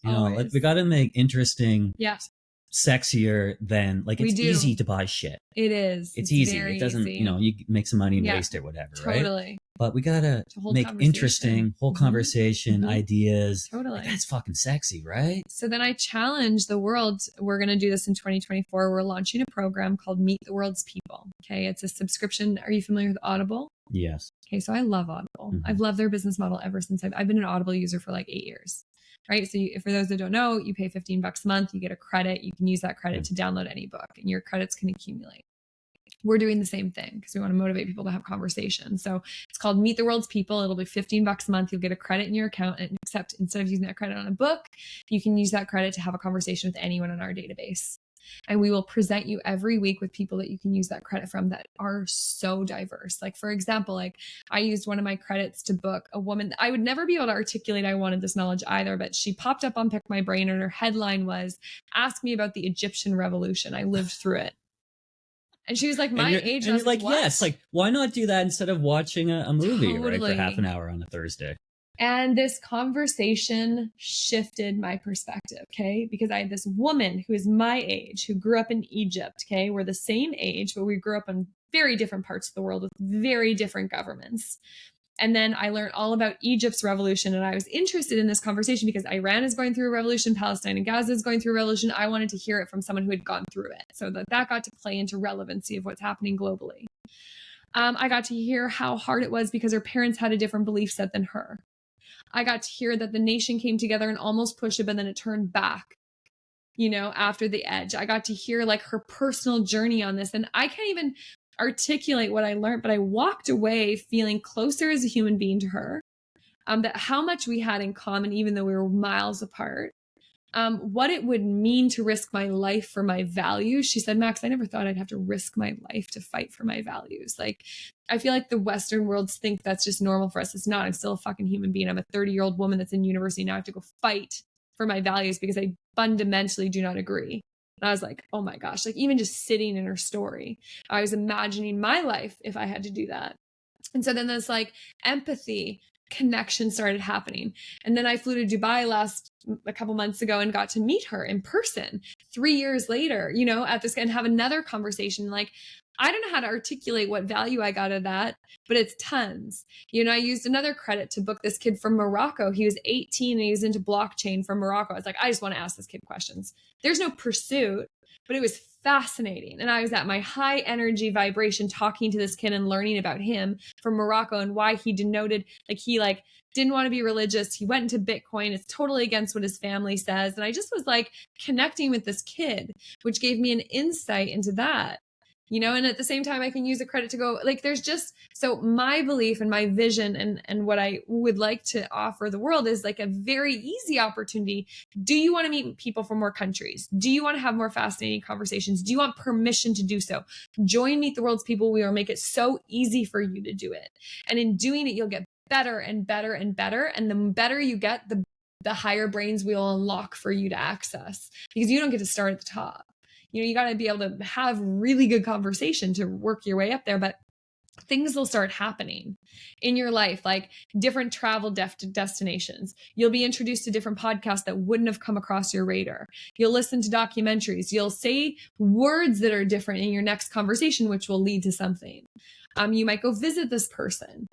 We got to make interesting, yes, sexier than, like, it's easy to buy shit. It is. It's easy. It doesn't, you make some money and waste it, whatever, right? Totally. But we gotta make interesting whole conversation, ideas. Totally. Like, that's fucking sexy, right? So then I challenge the world. We're going to do this in 2024. We're launching a program called Meet the World's People. Okay. It's a subscription. Are you familiar with Audible? Yes. Okay. So I love Audible. I've loved their business model ever since I've been an Audible user for like 8 years. Right. So for those that don't know, you pay $15 a month, you get a credit. You can use that credit to download any book and your credits can accumulate. We're doing the same thing because we want to motivate people to have conversations. So it's called Meet the World's People. It'll be $15 a month. You'll get a credit in your account, and except instead of using that credit on a book, you can use that credit to have a conversation with anyone on our database. And we will present you every week with people that you can use that credit from that are so diverse. Like, for example, like I used one of my credits to book a woman that I would never be able to articulate I wanted this knowledge either, but she popped up on Pick My Brain and her headline was, "Ask me about the Egyptian Revolution. I lived through it." And she was like my age. And you're like, yes, like, why not do that instead of watching a movie, right, for half an hour on a Thursday? And this conversation shifted my perspective, okay? Because I had this woman who is my age, who grew up in Egypt, okay? We're the same age, but we grew up in very different parts of the world with very different governments. And then I learned all about Egypt's revolution, and I was interested in this conversation because Iran is going through a revolution, Palestine and Gaza is going through a revolution. I wanted to hear it from someone who had gone through it, so that got to play into relevancy of what's happening globally. I got to hear how hard it was because her parents had a different belief set than her. I got to hear that the nation came together and almost pushed it, but then it turned back, after the edge. I got to hear like her personal journey on this, and I can't even articulate what I learned, but I walked away feeling closer as a human being to her, that how much we had in common, even though we were miles apart, what it would mean to risk my life for my values. She said, "Max, I never thought I'd have to risk my life to fight for my values." Like, I feel like the Western worlds think that's just normal for us. It's not. I'm still a fucking human being. I'm a 30-year-old woman that's in university now. I have to go fight for my values because I fundamentally do not agree. And I was like, oh my gosh, like even just sitting in her story, I was imagining my life if I had to do that. And so then this like empathy connection started happening. And then I flew to Dubai a couple months ago and got to meet her in person 3 years later, at this and have another conversation. Like, I don't know how to articulate what value I got of that, but it's tons. I used another credit to book this kid from Morocco. He was 18 and he was into blockchain from Morocco. I was like, I just want to ask this kid questions. There's no pursuit, but it was fascinating. And I was at my high energy vibration talking to this kid and learning about him from Morocco and why he denoted, he didn't want to be religious. He went into Bitcoin. It's totally against what his family says. And I just was like connecting with this kid, which gave me an insight into that. And at the same time, I can use a credit to go, there's just, so my belief and my vision and what I would like to offer the world is like a very easy opportunity. Do you want to meet people from more countries? Do you want to have more fascinating conversations? Do you want permission to do so? Join Meet the World's People. We will make it so easy for you to do it. And in doing it, you'll get better and better and better. And the better you get, the higher brains we'll unlock for you to access, because you don't get to start at the top. You got to be able to have really good conversation to work your way up there. But things will start happening in your life, like different travel destinations. You'll be introduced to different podcasts that wouldn't have come across your radar. You'll listen to documentaries. You'll say words that are different in your next conversation, which will lead to something. You might go visit this person.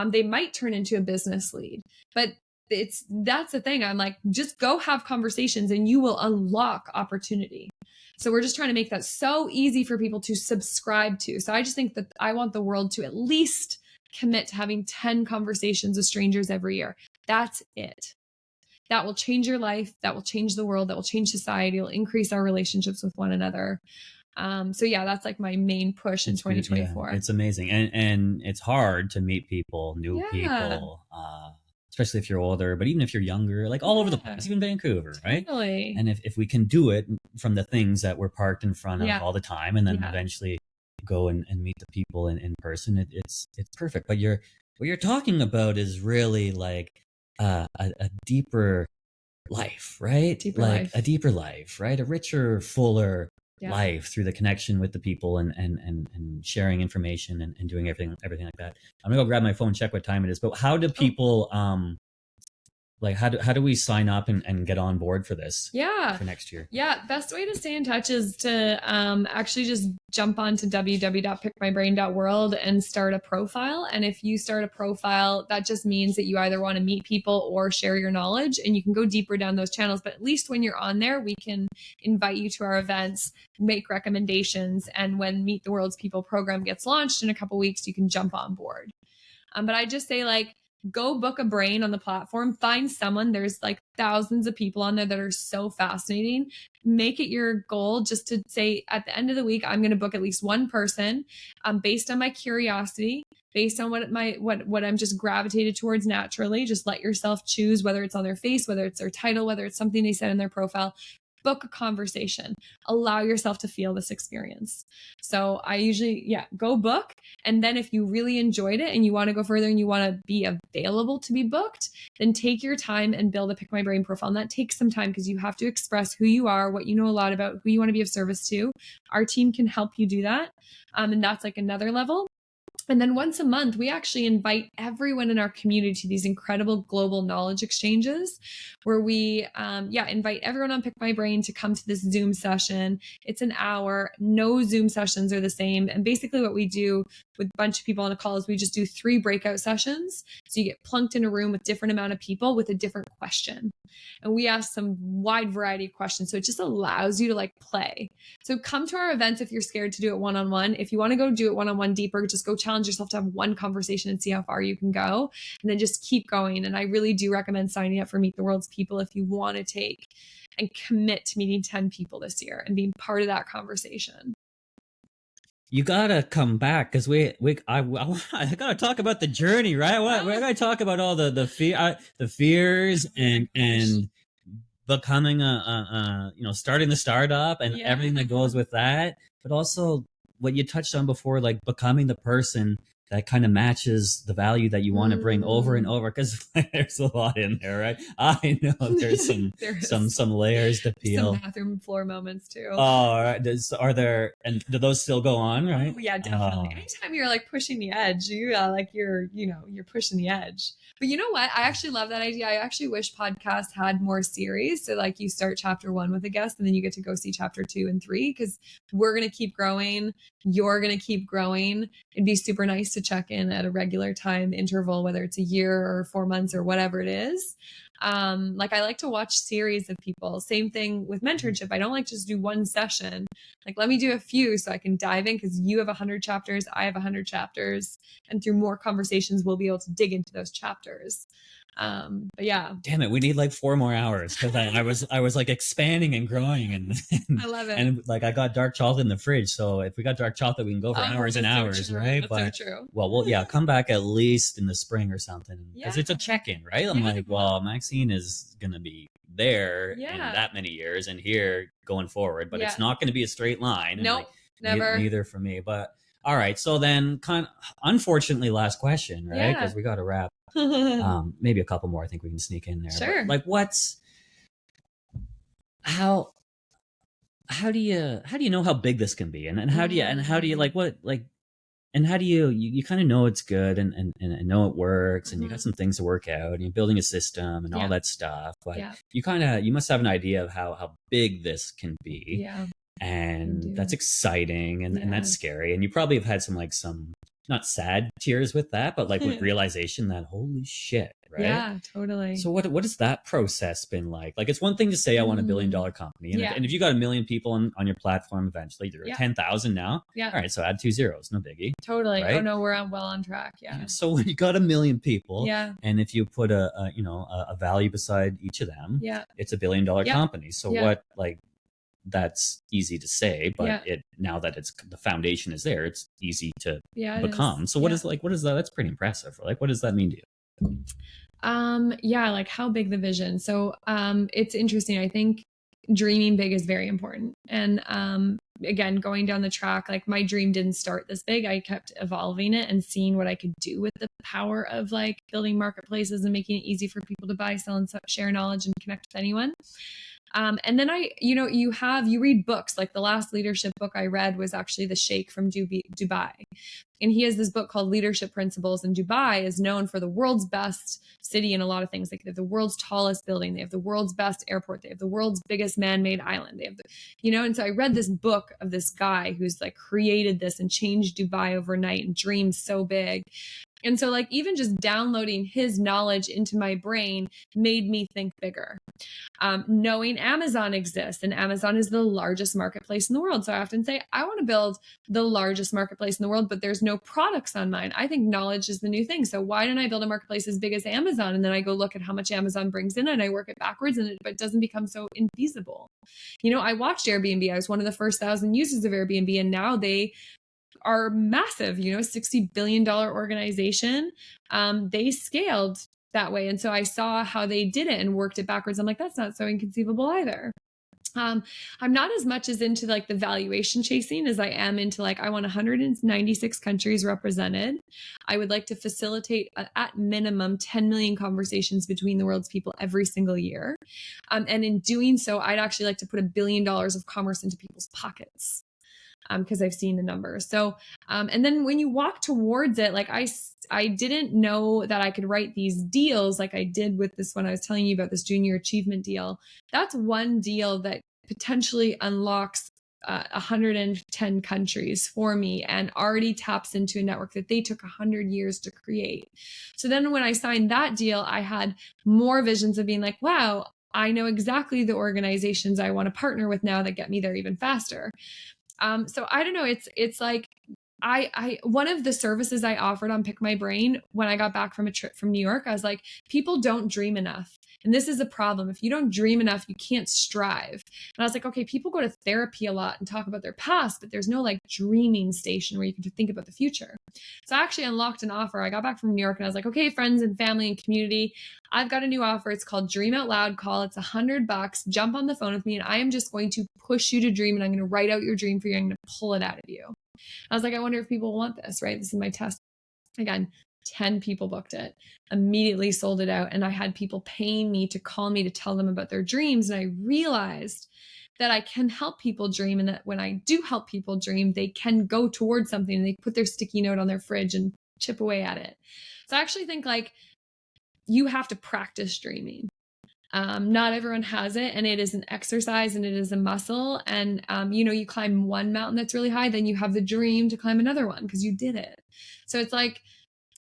They might turn into a business lead, but that's the thing. I'm like, just go have conversations and you will unlock opportunity. So we're just trying to make that so easy for people to subscribe to. So I just think that I want the world to at least commit to having 10 conversations with strangers every year. That's it. That will change your life. That will change the world. That will change society. It'll increase our relationships with one another. So yeah, that's like my main push in 2024. Yeah, it's amazing. And it's hard to meet people, new people, especially if you're older, but even if you're younger, like all over the place, even Vancouver, right? Totally. And if we can do it from the things that we're parked in front of all the time, and then eventually go and meet the people in person, it's perfect. But what you're talking about is really like a deeper life, right? A deeper life, right? A richer, fuller life through the connection with the people and sharing information and doing everything like that. I'm gonna go grab my phone, check what time it is. But how do people like how do we sign up and get on board for this for next year? Best way to stay in touch is to actually just jump on to www.pickmybrain.world and start a profile. And if you start a profile, that just means that you either want to meet people or share your knowledge, and you can go deeper down those channels. But at least when you're on there, we can invite you to our events, make recommendations, and when Meet the World's People program gets launched in a couple weeks, you can jump on board. But I just say, like, go book a brain on the platform, find someone. There's like thousands of people on there that are so fascinating. Make it your goal just to say, at the end of the week, I'm going to book at least one person based on my curiosity, based on what I'm just gravitated towards naturally. Just let yourself choose, whether it's on their face, whether it's their title, whether it's something they said in their profile. Book a conversation. Allow yourself to feel this experience. So I usually, go book. And then if you really enjoyed it and you want to go further and you want to be available to be booked, then take your time and build a Pick My Brain profile. And that takes some time because you have to express who you are, what you know a lot about, who you want to be of service to. Our team can help you do that. And that's like another level. And then once a month, we actually invite everyone in our community to these incredible global knowledge exchanges where we, invite everyone on Pick My Brain to come to this Zoom session. It's an hour. No Zoom sessions are the same. And basically what we do with a bunch of people on a call is we just do 3 breakout sessions. So you get plunked in a room with different amount of people with a different question. And we ask some wide variety of questions. So it just allows you to like play. So come to our events if you're scared to do it one-on-one. If you want to go do it one-on-one deeper, just go challenge yourself to have one conversation and see how far you can go. And then just keep going. And I really do recommend signing up for Meet the World's People if you want to take and commit to meeting 10 people this year and being part of that conversation. You gotta come back because I gotta talk about the journey, right? We're gonna talk about all the fears and becoming starting the startup and everything that goes with that, but also what you touched on before, like becoming the person that kind of matches the value that you want to bring over and over, because there's a lot in there, right? I know there's some layers to peel. Some bathroom floor moments too. Oh, all right. Are there, and do those still go on, right? Oh, yeah, definitely. Anytime you're like pushing the edge, you're pushing the edge. But you know what? I actually love that idea. I actually wish podcasts had more series. So like you start chapter 1 with a guest and then you get to go see chapter 2 and 3, because we're going to keep growing. You're going to keep growing. It'd be super nice to check in at a regular time interval, whether it's a year or 4 months or whatever it is. Like I like to watch series of people. Same thing with mentorship. I don't like just do one session. Like, let me do a few so I can dive in, because you have 100 chapters, I have 100 chapters, and through more conversations, we'll be able to dig into those chapters. But yeah. Damn it, we need like 4 more hours, because I was like expanding and growing and I love it. And like I got dark chocolate in the fridge, so if we got dark chocolate, we can go for hours and hours, right? That's so true. Well, we'll come back at least in the spring or something, because it's a check-in, right? I'm like, well, Maxine is gonna be there in that many years and here going forward, but it's not going to be a straight line. Nope, never. Neither for me. But all right, so then unfortunately, last question, right? Because we got to wrap. Maybe a couple more. I think we can sneak in there. Sure. But, like, how do you know how big this can be, and how do you like and how do you kind of know it's good and know it works, and you got some things to work out, and you're building a system and all that stuff, but you must have an idea of how big this can be. And that's exciting, and that's scary, and you probably have had some not sad tears with that, but like with realization that holy shit, right? Yeah, totally. So what has that process been like? Like, it's one thing to say I want $1 billion company, and if you got 1 million people on your platform, eventually you're at 10,000 now. All right, so add 2 zeros, no biggie. Totally. Right? Oh no, we're well on track. Yeah. So when you got 1 million people, and if you put a value beside each of them, it's $1 billion company. So what, like, that's easy to say, but now that the foundation is there, it's easy to become. So what is that? That's pretty impressive. Like, what does that mean to you? Like how big the vision. So it's interesting. I think dreaming big is very important. And again, going down the track, like my dream didn't start this big. I kept evolving it and seeing what I could do with the power of like building marketplaces and making it easy for people to buy, sell, and share knowledge and connect with anyone. And then you read books. Like the last leadership book I read was actually the Sheikh from Dubai. And he has this book called Leadership Principles. And Dubai is known for the world's best city in a lot of things. Like they have the world's tallest building. They have the world's best airport. They have the world's biggest man-made island. They have and so I read this book of this guy who's like created this and changed Dubai overnight and dreamed so big. And so like even just downloading his knowledge into my brain made me think bigger. Knowing Amazon exists, and Amazon is the largest marketplace in the world. So I often say, I want to build the largest marketplace in the world, but there's no products on mine. I think knowledge is the new thing. So why don't I build a marketplace as big as Amazon? And then I go look at how much Amazon brings in and I work it backwards, and it doesn't become so infeasible. I watched Airbnb. I was one of the first 1,000 users of Airbnb, and now they are massive, $60 billion organization. They scaled that way. And so I saw how they did it and worked it backwards. I'm like, that's not so inconceivable either. I'm not as much as into like the valuation chasing as I am into like, I want 196 countries represented. I would like to facilitate at minimum 10 million conversations between the world's people every single year. And in doing so, I'd actually like to put $1 billion of commerce into people's pockets. Because I've seen the numbers. So, and then when you walk towards it, like I didn't know that I could write these deals like I did with this one I was telling you about, this junior achievement deal. That's one deal that potentially unlocks 110 countries for me and already taps into a network that they took 100 years to create. So then when I signed that deal, I had more visions of being like, wow, I know exactly the organizations I want to partner with now that get me there even faster. So I don't know. It's like I one of the services I offered on Pick My Brain when I got back from a trip from New York, I was like, people don't dream enough. And this is a problem. If you don't dream enough, you can't strive. And I was like, okay, people go to therapy a lot and talk about their past, but there's no like dreaming station where you can think about the future. So I actually unlocked an offer. I got back from New York and I was like, okay, friends and family and community, I've got a new offer. It's called Dream Out Loud Call. It's $100. Jump on the phone with me and I am just going to push you to dream, and I'm going to write out your dream for you. I'm going to pull it out of you. I was like, I wonder if people want this, right? This is my test. Again, 10 people booked it, immediately sold it out. And I had people paying me to call me to tell them about their dreams. And I realized that I can help people dream, and that when I do help people dream, they can go towards something and they put their sticky note on their fridge and chip away at it. So I actually think like you have to practice dreaming. Not everyone has it, and it is an exercise and it is a muscle. And, you climb one mountain that's really high, then you have the dream to climb another one because you did it. So it's like,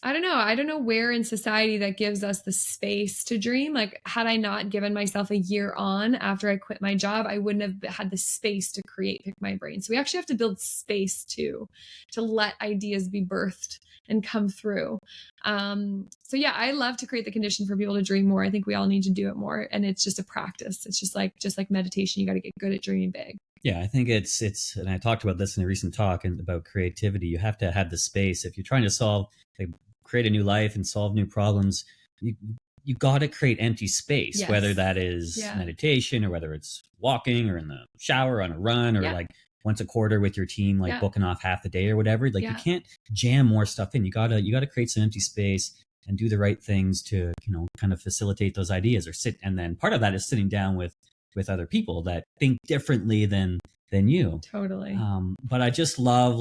I don't know where in society that gives us the space to dream. Like, had I not given myself a year on after I quit my job, I wouldn't have had the space to create Pick My Brain. So we actually have to build space too, to let ideas be birthed and come through. So yeah, I love to create the condition for people to dream more. I think we all need to do it more. And it's just a practice. It's just like meditation. You got to get good at dreaming big. Yeah, I think it's, and I talked about this in a recent talk and about creativity. You have to have the space. If you're trying to create a new life and solve new problems, you got to create empty space, yes. Whether that is meditation or whether it's walking or in the shower on a run or like once a quarter with your team, like booking off half the day or whatever. Like you can't jam more stuff in. You gotta create some empty space and do the right things to, kind of facilitate those ideas or sit. And then part of that is sitting down with other people that think differently than you. Totally. But I just love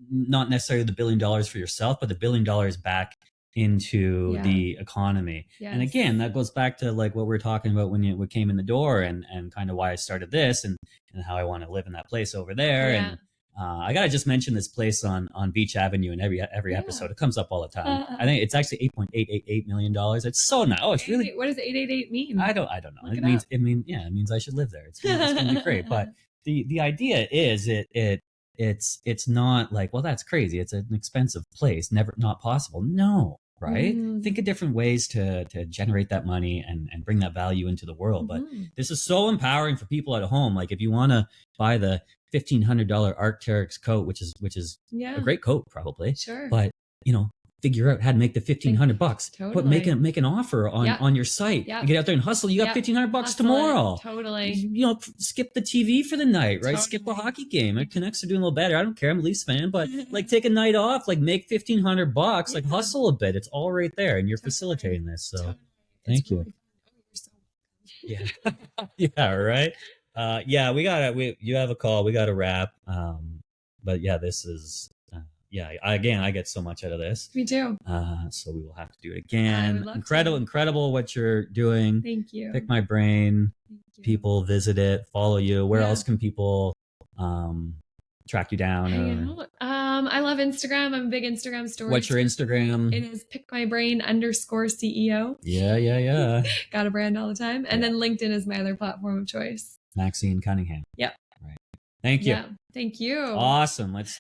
not necessarily the $1 billion for yourself, but the $1 billion back into the economy. Yes. And again, that goes back to like what we were talking about when you came in the door, and kind of why I started this, and how I want to live in that place over there. And I gotta just mention this place on Beach Avenue in every episode. It comes up all the time. I think it's actually $8.888 million. It's so nice. Oh, it's really. What does 888 mean? I don't know. It means I should live there. It's gonna be great. But the idea is it's not like, well, that's crazy, it's an expensive place, not possible. No, right? Think of different ways to generate that money and bring that value into the world. But this is so empowering for people at home. Like if you want to buy the $1,500 Arc'teryx coat, which is a great coat probably, sure, but figure out how to make the $1,500. Totally. But make an offer on your site. And get out there and hustle. You got $1,500 tomorrow. Totally. Skip the TV for the night, right? Totally. Skip a hockey game. Our Canucks are doing a little better. I don't care. I'm a Leafs fan, but like take a night off. Like make $1,500. Like hustle a bit. It's all right there, and you're facilitating this. So, thank you. Yeah. Yeah. Right. You have a call. We gotta wrap. But yeah, this is. I get so much out of this. Me too. So we will have to do it again. Incredible what you're doing. Thank you. Pick my brain. People visit it, follow you. Where else can people track you down? I love Instagram. I'm a big Instagram story. What's your Instagram? It is pickmybrain_CEO. Yeah. Got a brand all the time. And then LinkedIn is my other platform of choice. Maxine Cunningham. Yep. Right. Thank you. Yeah. Thank you. Awesome. Let's